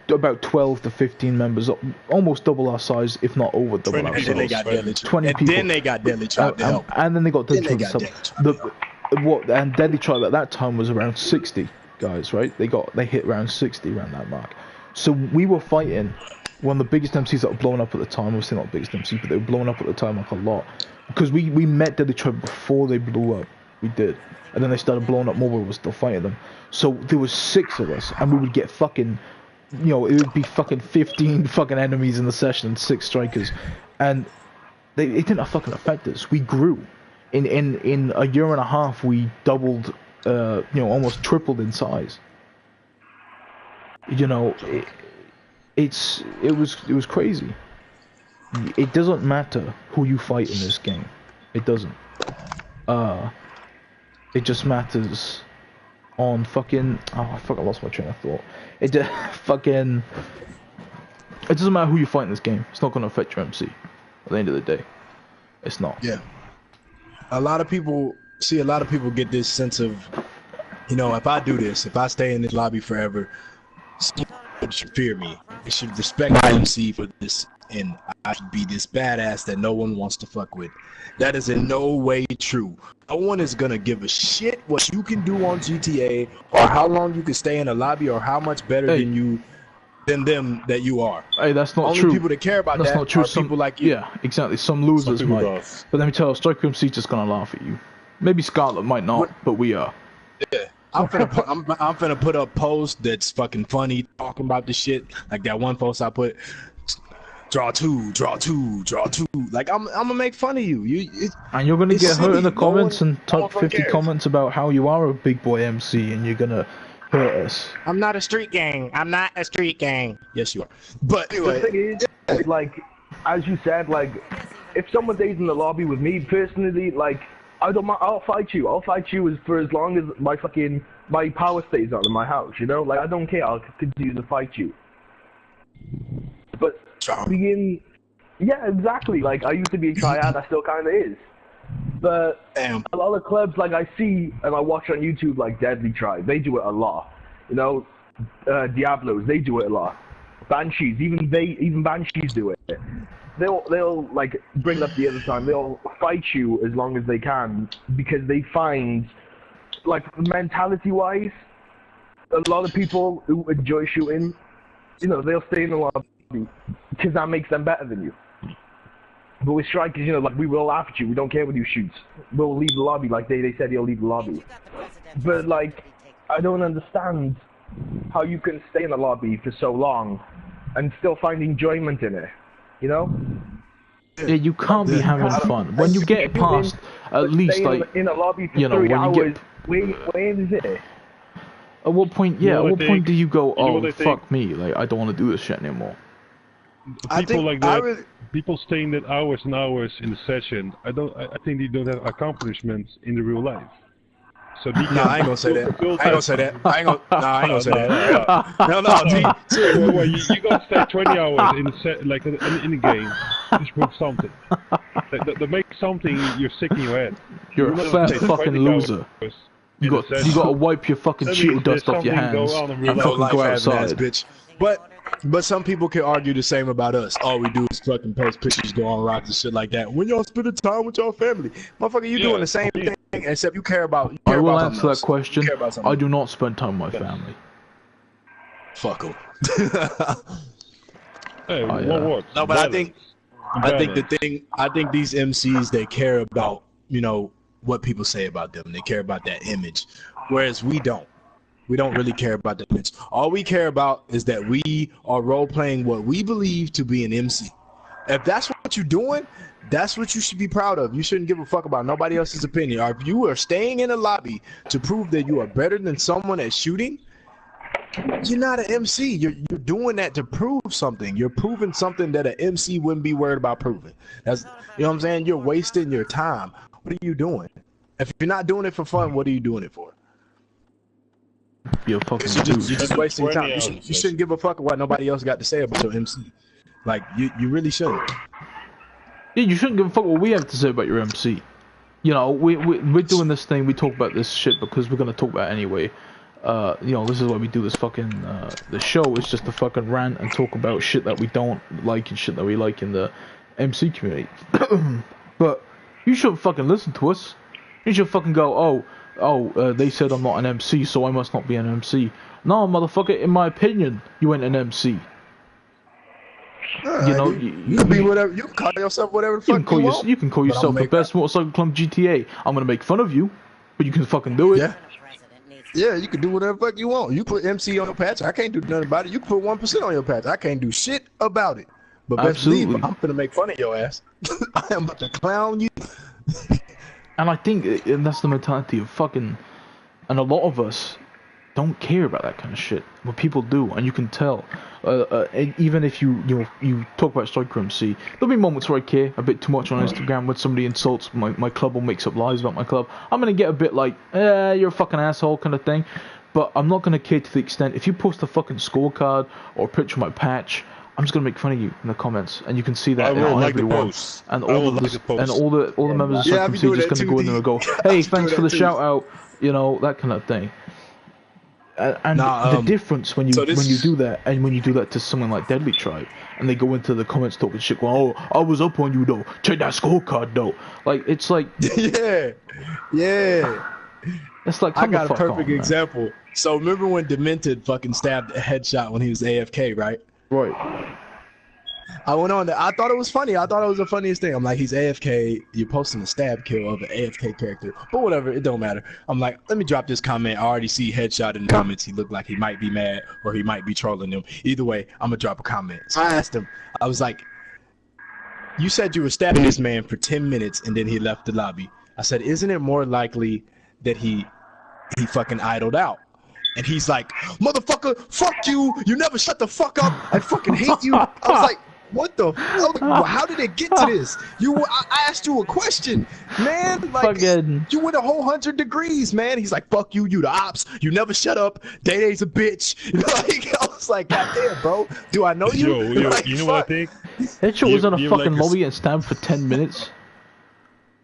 about 12 to 15 members, almost double our size, if not over double our size. And then they got Deadly 20 people. Then they got Deadly Tribe to help. And then they got Deadly Tribe. And Deadly Tribe at that time was around 60 guys, right? They hit around 60 around that mark. So we were fighting one of the biggest MCs that were blown up at the time. Obviously not biggest MC, but they were blown up at the time like a lot. Because we met Deadly Tribe before they blew up. We did. And then they started blowing up more, but we were still fighting them. So there was 6 of us, and we would get fucking, you know, it would be fucking 15 fucking enemies in the session, 6 strikers. And it didn't fucking affect us. We grew. In a year and a half, we doubled, you know, almost tripled in size. You know, it was crazy. It doesn't matter who you fight in this game. It doesn't. It just matters on fucking. Oh fuck! I lost my train of thought. It doesn't matter who you fight in this game. It's not gonna affect your MC. At the end of the day, it's not. Yeah. A lot of people get this sense of, you know, if I do this, if I stay in this lobby forever, someone should fear me. They should respect my MC for this, and I should be this badass that no one wants to fuck with. That is in no way true. No one is gonna give a shit what you can do on GTA, or how long you can stay in a lobby, or how much better than them that you are. Hey, that's not Only true. People that care about that's that not true. are people like you. Yeah, exactly. Some losers might. But let me tell you, Striker MC's just gonna laugh at you. Maybe Scarlet might not, but we are. Yeah. I'm finna put up post that's fucking funny, talking about this shit. Like that one post I put, draw two. Like I'm gonna make fun of you. And you're gonna get hurt in the comments and type 50 comments about how you are a big boy MC, and you're gonna hurt us. I'm not a street gang. Yes, you are. But anyway, the thing is, like, as you said, like, if someone stays in the lobby with me personally, like, I'll fight you. I'll fight you for as long as my power stays on in my house. You know, like I don't care. I'll continue to fight you. But yeah, exactly. Like I used to be a triad. I still kind of is. But a lot of clubs, like I see and I watch on YouTube, like Deadly Tribe, they do it a lot. You know, Diablos, they do it a lot. Banshees, even Banshees do it. they'll like bring up the other time. They'll fight you as long as they can because they find, like, mentality-wise, a lot of people who enjoy shooting, you know, they'll stay in the lobby because that makes them better than you. But with strikers, you know, like, we will laugh at you. We don't care when you shoot. We'll leave the lobby, like they said he'll leave the lobby. But, like, I don't understand how you can stay in the lobby for so long and still find enjoyment in it, you know? Yeah, you can't be having fun. When you get past, at least, like, in a lobby for you know, 3 when hours, you get... where is it? At what point, yeah, at what point do you go, oh, fuck fuck me, like, I don't want to do this shit anymore? People like that, people staying there hours and hours in the session, I think they don't have accomplishments in the real life. So no, I ain't gonna say that. I ain't gonna say that. I ain't gonna say that. No, you gotta stay 20 hours in the in the game. Just prove something. They make something you're sick in your head. You're a fat fucking loser. You gotta wipe your fucking Cheeto dust off your hands and fucking go outside. Bitch. But some people can argue the same about us. All we do is fucking post pictures, go on rocks and shit like that. When y'all spend time with y'all family, motherfucker, you doing the same thing, except you care about. I will answer that question. I do not spend time with my family. Fuck them. Hey, no, but I think these MCs, they care about, you know, what people say about them. They care about that image, whereas we don't. We don't really care about the image. All we care about is that we are role-playing what we believe to be an MC. If that's what you're doing, that's what you should be proud of. You shouldn't give a fuck about nobody else's opinion. Or if you are staying in a lobby to prove that you are better than someone at shooting, you're not an MC. You're doing that to prove something. You're proving something that an MC wouldn't be worried about proving. That's, you know what I'm saying? You're wasting your time. What are you doing? If you're not doing it for fun, what are you doing it for? You're fucking you're just wasting time. You shouldn't give a fuck what nobody else got to say about your MC. Like, you really shouldn't. Yeah, you shouldn't give a fuck what we have to say about your MC. You know, we're doing this thing, we talk about this shit because we're gonna talk about it anyway. You know, this is why we do this fucking, the show is just to fucking rant and talk about shit that we don't like and shit that we like in the MC community. But you shouldn't fucking listen to us. You should fucking go, they said I'm not an MC, so I must not be an MC. No, motherfucker, in my opinion, you ain't an MC. You know, you can be whatever. You can call yourself whatever the fuck you want. You can call yourself the best motorcycle club GTA. I'm gonna make fun of you, but you can fucking do it. Yeah, you can do whatever the fuck you want. You put MC on your patch, I can't do nothing about it. You can put 1% on your patch, I can't do shit about it. But best believe I'm gonna make fun of your ass. I am about to clown you. And I think that's the mentality of fucking, and a lot of us don't care about that kind of shit. What people do, and you can tell. Even if you talk about Striker MC, there'll be moments where I care a bit too much on Instagram when somebody insults my club or makes up lies about my club. I'm gonna get a bit like, you're a fucking asshole kind of thing. But I'm not gonna care to the extent if you post a fucking scorecard or a picture of my patch, I'm just gonna make fun of you in the comments, and you can see that on everyone. And all the members of Striker MC are just gonna go in there and go, hey, thanks for the shout out, you know, that kind of thing. And the difference when you do that, and when you do that to someone like Deadly Tribe, and they go into the comments talking shit, going, oh, I was up on you though, check that scorecard though. Like, it's like, yeah. It's like, I got a perfect example. So remember when Demented fucking stabbed a headshot when he was AFK, right? Right. I went on there. I thought it was funny. I thought it was the funniest thing. I'm like, he's AFK. You're posting a stab kill of an AFK character. But whatever, it don't matter. I'm like, let me drop this comment. I already see headshot in the comments. He looked like he might be mad or he might be trolling them. Either way, I'm going to drop a comment. So I asked him, I was like, you said you were stabbing this man for 10 minutes and then he left the lobby. I said, isn't it more likely that he fucking idled out? And he's like, motherfucker, fuck you. You never shut the fuck up. I fucking hate you. I was like, what the fuck? How did it get to this? I asked you a question, man. Like, you went a whole 100 degrees, man. He's like, fuck you, you the ops. You never shut up. Day-Day's a bitch. Like, I was like, God damn, bro. Do I know you? Like, you know what I think? That shit was on a fucking lobby and stabbed for 10 minutes.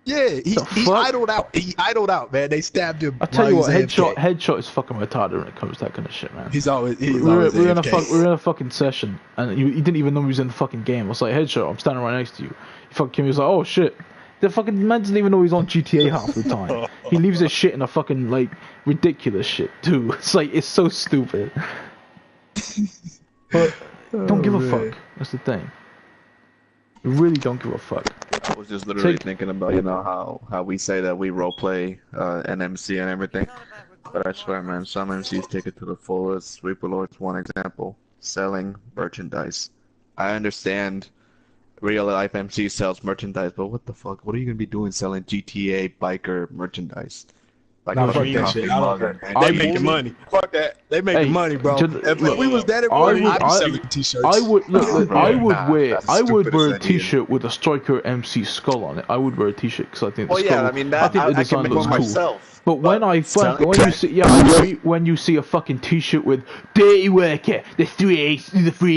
Yeah, he idled out. He idled out, man. They stabbed him. I tell you what, headshot is fucking retarded when it comes to that kind of shit, man. We're in a fucking session, and he didn't even know he was in the fucking game. I was like, headshot, I'm standing right next to you. He fucking came, he was like, oh shit. The fucking man doesn't even know he's on GTA half the time. He leaves his shit in a fucking, like, ridiculous shit, too. It's like, it's so stupid. But, don't give a fuck. That's the thing. Really don't give a fuck. I was just literally thinking about, you know, how we say that we roleplay an MC and everything. But I swear, man, some MCs take it to the fullest. Reaper Lord's one example. Selling merchandise. I understand real life MC sells merchandise, but what the fuck? What are you gonna be doing selling GTA biker merchandise? Like, fuck that shit. They making money. Fuck that. They making money, bro. If we was that important, I'd be selling t-shirts. I would wear a t-shirt with a Striker MC skull on it. I would wear a t-shirt because I think the skull. I think the design looks cool. Myself. But when you see a fucking t-shirt with "Dirty Worker," the 3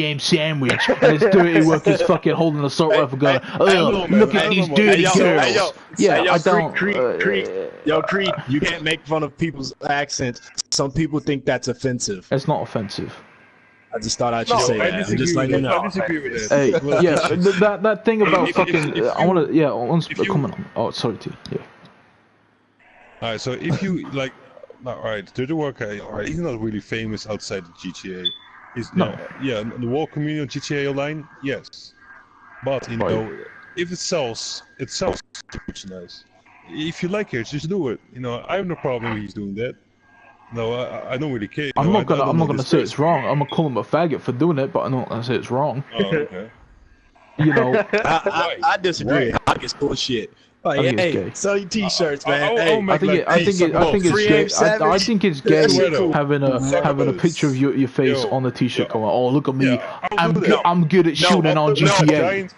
a.m. sandwich, and it's dirty workers fucking holding a assault rifle going, "Oh, look at these dirty girls." I don't. Creed, you can't make fun of people's accents. Some people think that's offensive. It's not offensive. I just thought I should say that. Just like you know. I disagree with that. Hey, yeah, that thing about fucking. I want to comment on. Oh, sorry, T. Yeah. Alright, so if you like, alright, Dirty Worker, alright, he's not really famous outside of GTA. He's in the war community of GTA Online, yes. But you know, if it sells merchandise. If you like it, just do it. You know, I have no problem with he's doing that. No, I don't really care. I'm not gonna say it's wrong. I'm gonna call him a faggot for doing it, but I'm not gonna say it's wrong. Oh, okay. You know, I disagree. I think it's bullshit. Like, hey, sell your t-shirts, man. I think it's gay having a picture of your face on the t-shirt going, "Oh, look at me, I'm good at shooting on GTA."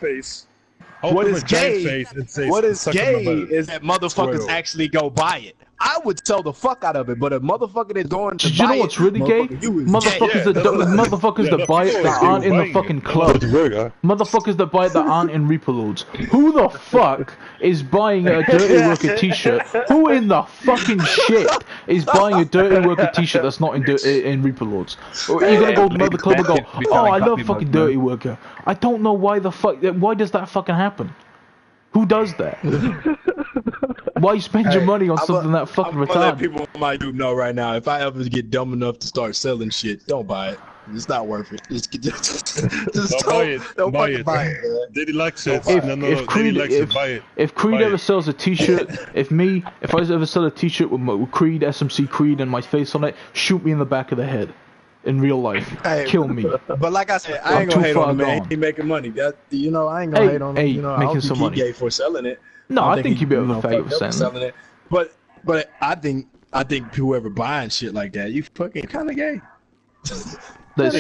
What is gay is that motherfuckers actually go buy it. I would sell the fuck out of it, but a motherfucker that's going to buy it. You know what's really gay? Motherfuckers that buy it that aren't in the fucking club. Motherfuckers that buy it that aren't in Reaper Lords. Who the fuck is buying a Dirty Worker t-shirt? Who in the fucking shit is buying a Dirty Worker t-shirt that's not in Reaper Lords? Or are you gonna go to another club and go, "Oh, I love fucking Dirty Worker"? I don't know why the fuck. Why does that fucking happen? Who does that? Why you spend your money on something that fucking retarded? People might do know right now. If I ever get dumb enough to start selling shit, don't buy it. It's not worth it. Just don't buy it. Daddy likes it. If Creed ever sells a t-shirt, if I ever sell a t-shirt with Creed, SMC Creed, and my face on it, shoot me in the back of the head. In real life, kill me. But like I said, I ain't gonna hate on him, man. He making money. I ain't gonna hate on him. You know, making some money. He gay for selling it. No, I think he'd be able to faggot for selling it. But I think whoever buying shit like that, you fucking kind of gay. It's not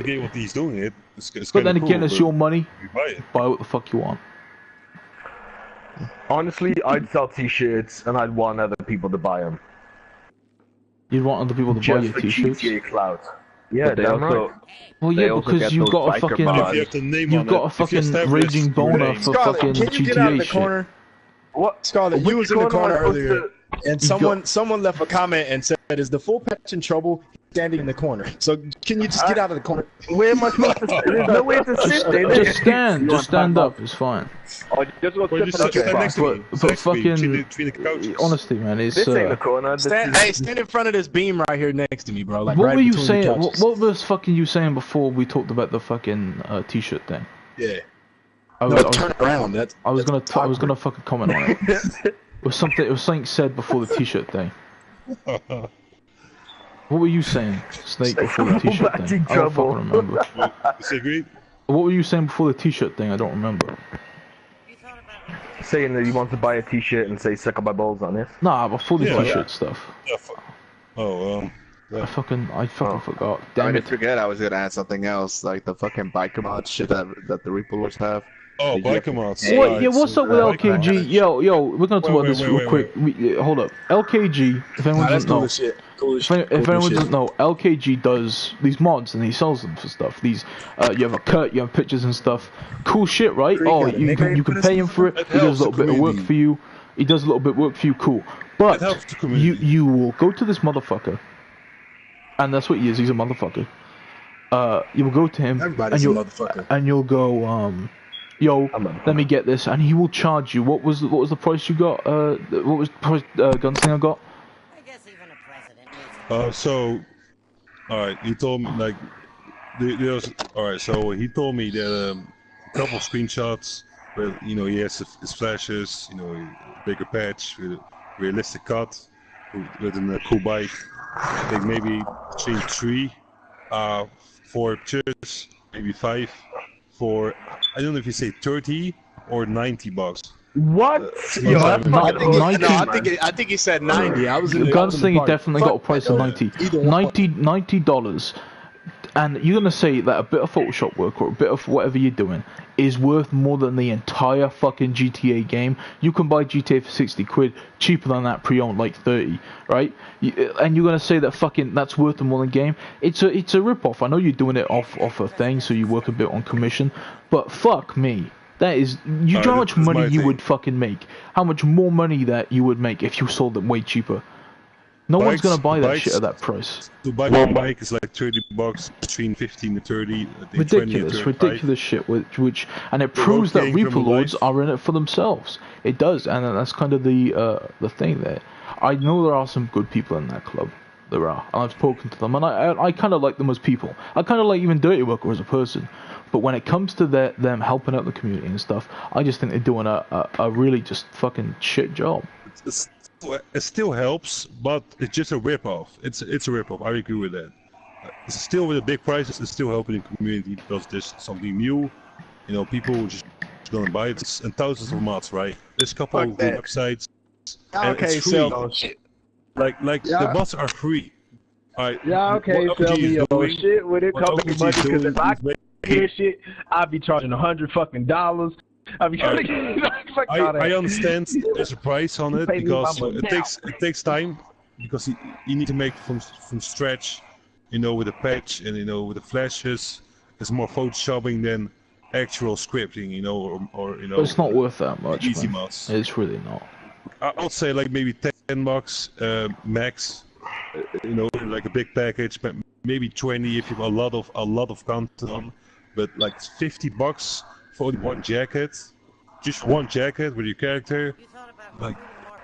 gay what he's doing. But then again, it's your money. Buy what the fuck you want. Honestly, I'd sell t-shirts and I'd want other people to buy them. You'd want other people to buy your t-shirts? Yeah, damn right. Well, yeah, because you've got a fucking raging boner for fucking GTA shit. What? Scarlett, you was in the corner earlier, and someone left a comment and said, "Is the full patch in trouble?" Standing in the corner. So can you just get out of the corner? Where am I supposed to sit? There's no way to sit there. Just stand up. It's fine. Oh, just stand next to me. But fucking, honestly, man, it's. This ain't the corner. Stand in front of this beam right here next to me, bro. Like, what were you saying? What was fucking you saying before we talked about the fucking t-shirt thing? Yeah. Turn around. I was gonna fucking comment on it. It was something said before the t-shirt thing. What were you saying, Snake, before the t-shirt thing? I don't fucking remember. What were you saying before the t-shirt thing? I don't remember. Saying that you want to buy a t-shirt and say "suck up my balls" on it. Nah, before the t-shirt stuff. Yeah. I fucking forgot. Damn it. I forget I was gonna add something else, like the fucking biker mod shit that the Reaper Lords have. Oh, biker mods. What? Yeah, what's up with LKG? Yo, we're gonna talk about this real quick. Hold up, LKG. If anyone doesn't know, if anyone doesn't know, LKG does these mods and he sells them for stuff. These, you have a cut, you have pictures and stuff. Cool shit, right? Oh, you can pay him for it. He does a little bit of work for you. He does a little bit of work for you. Cool, but you will go to this motherfucker, and that's what he is. He's a motherfucker. You will go to him, and you'll go, yo, let me get this, and he will charge you. What was the price you got? What was the price Gunslinger got? I guess even a president. So, all right, he told me like, all right. So he told me that a couple of screenshots where he has his flashes, a bigger patch with a realistic cut, with a cool bike. I think maybe between 3, 4 pictures, maybe 5. For I don't know if you say 30 or 90 bucks. What? Yo, I think he said 90. I was Gunslinger definitely got a price of 90. $90. And you're gonna say that a bit of Photoshop work or a bit of whatever you're doing is worth more than the entire fucking GTA game. You can buy GTA for 60 quid, cheaper than that pre-owned, like 30, right? And you're gonna say that fucking that's worth more than game? It's a rip-off. I know you're doing it off a thing, so you work a bit on commission, but fuck me. That is, you know how much money you would fucking make? How much more money that you would make if you sold them way cheaper? No one's gonna buy that shit at that price. To buy one bike is like 30 bucks, between 15 to 30. Ridiculous shit. And it proves that Reaper Lords are in it for themselves. It does, and that's kind of the thing there. I know there are some good people in that club. There are, and I've spoken to them, and I kind of like them as people. I kind of like even Dirty Worker as a person. But when it comes to them helping out the community and stuff, I just think they're doing a really just fucking shit job. It still helps, but it's just a rip-off. It's a rip-off. I agree with that. It's still with the big prices. It's still helping the community because there's something new. People just gonna buy it. And thousands of mods, right? There's a couple of websites. Okay, so like the mods are free. Alright. Yeah, okay, sell me your shit with it. Cost me money because if I hear shit, I'd be charging $100 fucking dollars. I understand there's a price on it because it takes time because you need to make from scratch, with the patch and with the flashes. There's more photoshopping than actual scripting, or But it's not worth that much. Easy mods. It's really not. I'll say like maybe 10 bucks max. Like a big package, but maybe 20 if you have a lot of content on. But like 50 bucks. For only one jacket, just one jacket with your character. Like,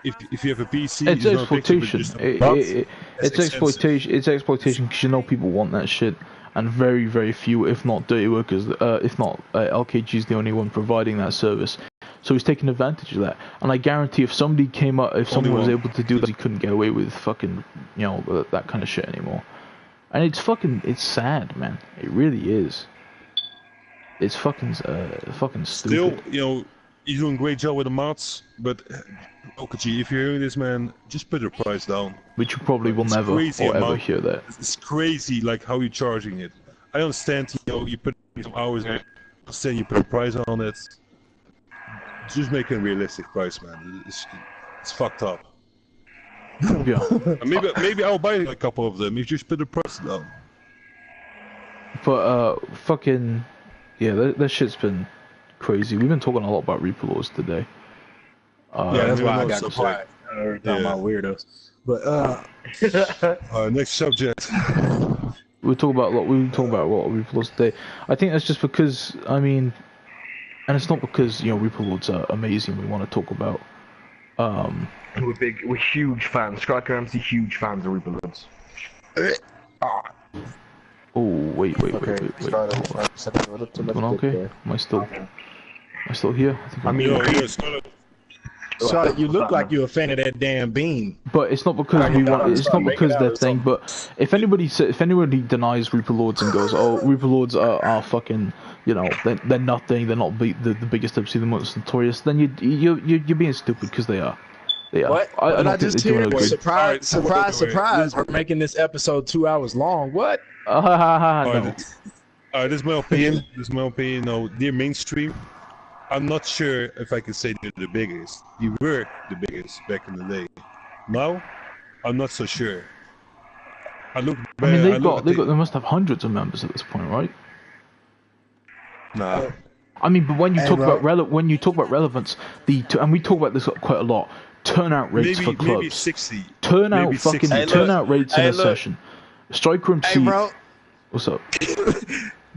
if you have a PC, it's exploitation. It's exploitation. It's exploitation because people want that shit, and very, very few, if not Dirty Workers, if not LKG is the only one providing that service. So he's taking advantage of that. And I guarantee, if somebody came up, if someone was able to do that, he couldn't get away with fucking, that kind of shit anymore. And it's sad, man. It really is. It's fucking stupid. Still, you're doing a great job with the mods, but OKG, if you're hearing this, man, just put your price down. Which you probably will never or ever hear that. It's crazy, like how you're charging it. I understand, you put some hours in it, saying you put a price on it. Just make a realistic price, man. It's fucked up. Yeah. Maybe I'll buy a couple of them if you just put the price down. But fucking. Yeah, that shit's been crazy. We've been talking a lot about Reaper Lords today. Yeah, that's why I got quiet. Talking about weirdos. But next subject. We talk about a lot of Reaper Lords today. I think that's just because and it's not because Reaper Lords are amazing. We want to talk about. We're huge fans. Striker MC, huge fans of Reaper Lords. Oh wait. Okay. Am I still here? So you look like you're a fan of that damn bean. But it's not because we want. It's not because they're thing. But if anybody denies Reaper Lords and goes, "Oh, Reaper Lords are fucking," they're nothing. They're not the biggest MC, the most notorious. Then you're being stupid because they are. Yeah, what? I don't think they're doing a good. Surprise! We're making this episode 2 hours long. What? No. This is my opinion. They're mainstream. I'm not sure if I can say they're the biggest. We were the biggest back in the day. Now, I'm not so sure. I mean, they must have hundreds of members at this point, right? Nah. I mean, but when you talk about relevance, and we talk about this quite a lot. Turnout rates for clubs. Maybe 60. Turnout rates in a session. Striker MC. Hey, bro. What's up?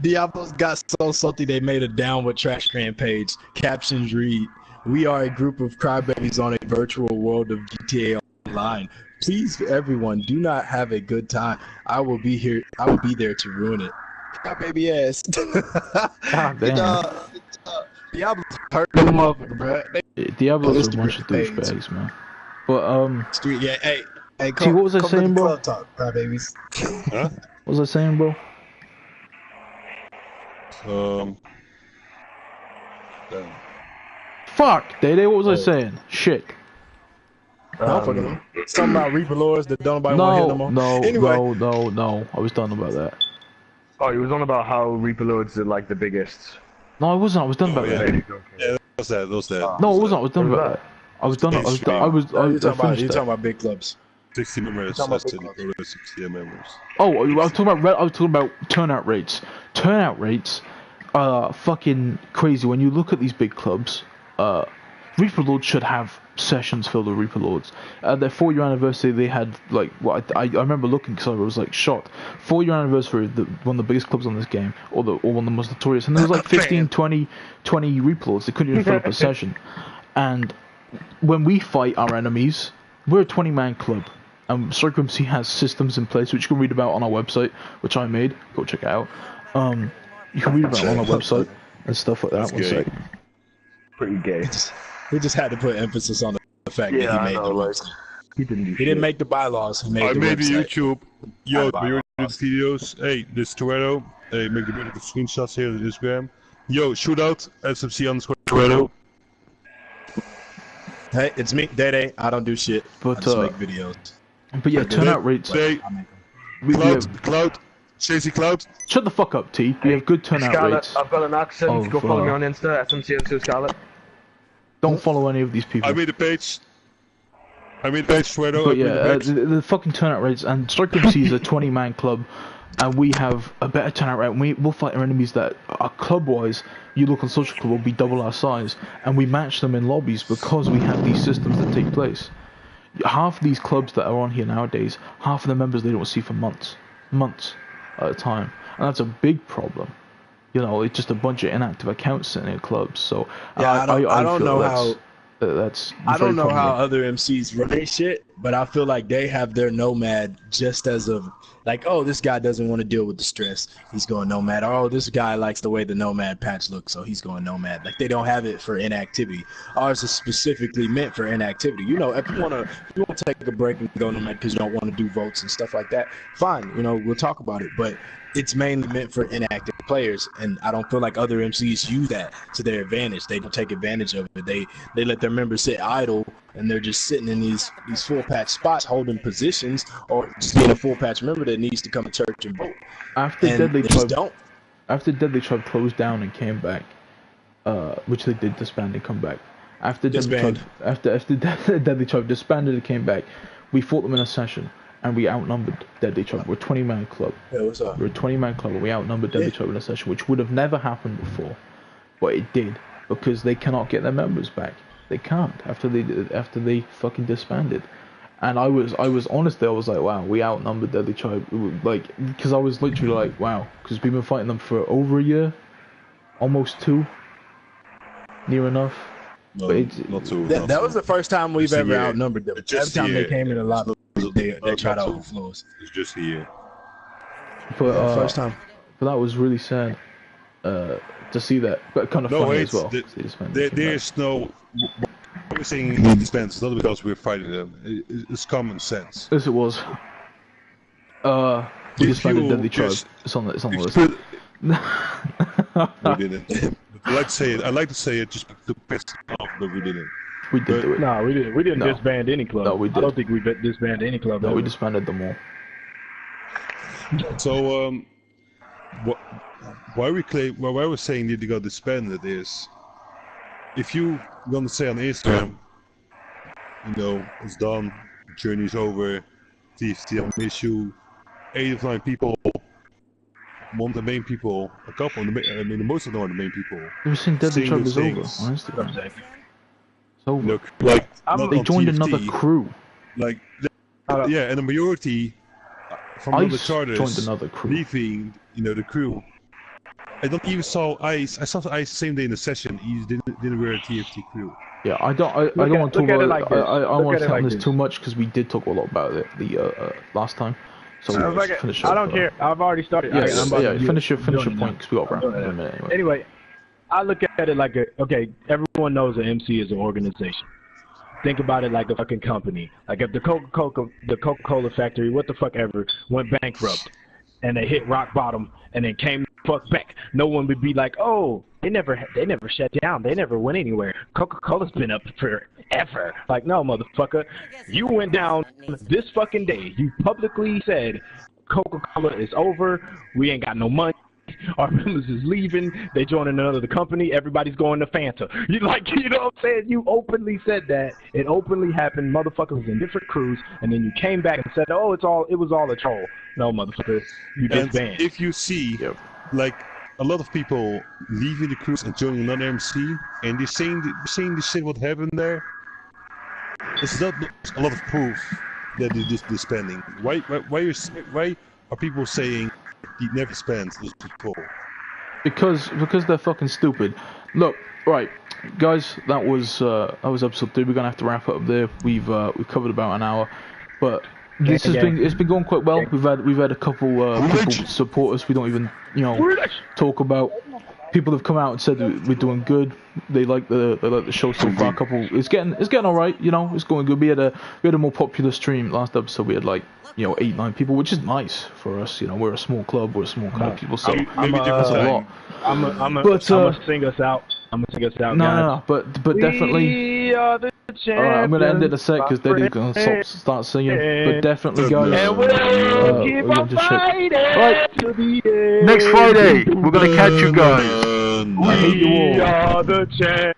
Diablos got so salty they made a downward trash can page. Captions read, "We are a group of crybabies on a virtual world of GTA Online. Please, everyone, do not have a good time. I will be here. I will be there to ruin it." Crybaby ass. God damn. Diablos hurt them motherfucker, bro. Diablos are a bunch of douchebags, man. But Street, yeah, hey, see, what was I saying, bro? Talk, crybabies. Huh? What was I saying, bro? Damn. Fuck, Day, what was I saying? Shit. Something about Reaper Lords that don't nobody want to hear no more. No. I was done about that. Oh, he was on about how Reaper Lords are like the biggest. No, I wasn't. I was done about that. Yeah, that was that. No, it wasn't. I was done about that. I was done. You're talking about big clubs. 60 members. 60 members. Oh, I was talking about turnout rates. Turnout rates are fucking crazy. When you look at these big clubs, Reaper Lords should have sessions filled with Reaper Lords. Their 4-year anniversary, they had like I remember looking because I was like shocked. 4-year anniversary, one of the biggest clubs on this game, or one of the most notorious, and there was like 15, 20 Reaper Lords. They couldn't even fill up a session. And when we fight our enemies, we're a 20-man club. And Striker MC has systems in place which you can read about on our website, which I made. Go check it out. You can read about it on our website and stuff like that. One sec. Pretty gay. We just had to put emphasis on the fact that he made the website. He didn't make the bylaws. He made I the made website. the YouTube. Yo, we're doing videos. Hey, this Toretto. Hey, make the beautiful screenshots here on Instagram. Yo, shootout. SMC_Toretto. Hey, it's me, Day. I don't do shit. But I just make videos. But yeah, turnout rates. Cloud. Chasey Cloud. Shut the fuck up, T. We have good turnout Scarlet, rates. I've got an accent. Go follow me on Insta, SMC Scarlet. Don't follow any of these people. I made a page. Toretto. But yeah, the fucking turnout rates, and Striker MC is a 20-man club, and we have a better turnout rate. We'll fight our enemies that are club-wise. You look on Social Club, will be double our size, and we match them in lobbies because we have these systems that take place. Half of these clubs that are on here nowadays, half of the members they don't see for months at a time, and that's a big problem. You know, it's just a bunch of inactive accounts sitting in clubs. So yeah, I don't know how. I don't know how other MCs run their shit, but I feel like they have their Nomad just as of like, oh, this guy doesn't want to deal with the stress, he's going Nomad. Oh, this guy likes the way the Nomad patch looks, so he's going Nomad. Like they don't have it for inactivity. Ours is specifically meant for inactivity. You know, if you want to take a break and go Nomad because you don't want to do votes and stuff like that, fine. You know, we'll talk about it, but it's mainly meant for inactive players, and I don't feel like other MCs use that to their advantage. They don't take advantage of it. They let their members sit idle, and they're just sitting in these full patch spots, holding positions, or just being a full patch member that needs to come to church and vote. After Deadly Tribe closed down and came back, which they did disband and come back. After Deadly Tribe disbanded and came back, we fought them in a session. And we outnumbered Deadly Tribe. We're a 20-man club. Yeah, what's up? We're a 20-man club, and we outnumbered Deadly Tribe in a session, which would have never happened before, but it did because they cannot get their members back. They can't after they fucking disbanded. And I was honestly, I was like, wow, we outnumbered Deadly Tribe, like because I was literally like, wow, because we've been fighting them for over a year, almost 2, near enough. No, not 2. That was the first time we've ever outnumbered them. Every time they came in a lot. They try to overflow us. It's just here. But first time. But that was really sad to see that. But kind of funny as well. There's no. We're saying he disbands. It's not because we're fighting them. It's common sense. Yes, it was. We disbanded Deadly Tribe. It's on the list. We didn't. I'd like to say it just to piss off, but we didn't. We did do it. No, we didn't. We didn't disband any club. No, we did. I don't think we disbanded any club. No, we disbanded them all. So, why we're saying that they got disbanded is if you gonna say on Instagram, you know, it's done, journey's over, TFT, I miss you, 8 of 9 people want the main people, a couple, most of them are the main people. We've seen Deadly saying Trouble those is over things. on Instagram. It's over. You know, like, they joined TFT, another crew. Like, yeah, and the majority from Ice other charters joined another crew. leaving, you know, the crew. I don't even saw Ice. I saw Ice same day in the session. He didn't wear a TFT crew. Yeah, I don't want to talk about it. I want to talk on this too much because we did talk a lot about it the last time. So finish I don't care. I've already started. Yeah, finish your point because we got wrapped in a minute anyway. Anyway, I look at it like okay, everyone knows an MC is an organization. Think about it like a fucking company. Like if the Coca-Cola factory, what the fuck ever, went bankrupt, and they hit rock bottom, and then came the fuck back, no one would be like, oh, they never shut down, they never went anywhere. Coca-Cola's been up forever. Like, no, motherfucker, you went down this fucking day. You publicly said Coca-Cola is over. We ain't got no money. Our members is leaving. They joining another company. Everybody's going to Fanta. You know what I'm saying? You openly said that. It openly happened. Motherfuckers was in different crews, and then you came back and said, "Oh, it was all a troll." No, motherfucker, you disbanded. If you see, like a lot of people leaving the crews and joining another MC, and they're saying the shit what happened there, it's not a lot of proof that they're just disbanding. Why are people saying he never spends this before? Because they're fucking stupid. Look, right, guys, that was episode 3. We're gonna have to wrap up there. We've covered about an hour, but it's been going quite well. We've had a couple people support us. We don't even talk about. People have come out and said that we're doing good. They like the show so far. It's getting all right. It's going good. We had a more popular stream last episode. We had 8-9 people, which is nice for us. We're a small club. We're a small kind of people, so that's a lot. I'm gonna sing us out. No, but definitely. We are the champions. All right, I'm gonna end it a sec because Daddy's gonna start singing. But definitely, guys. And we'll keep on fighting to the end. Next Friday, we're gonna catch you guys. We are the champions.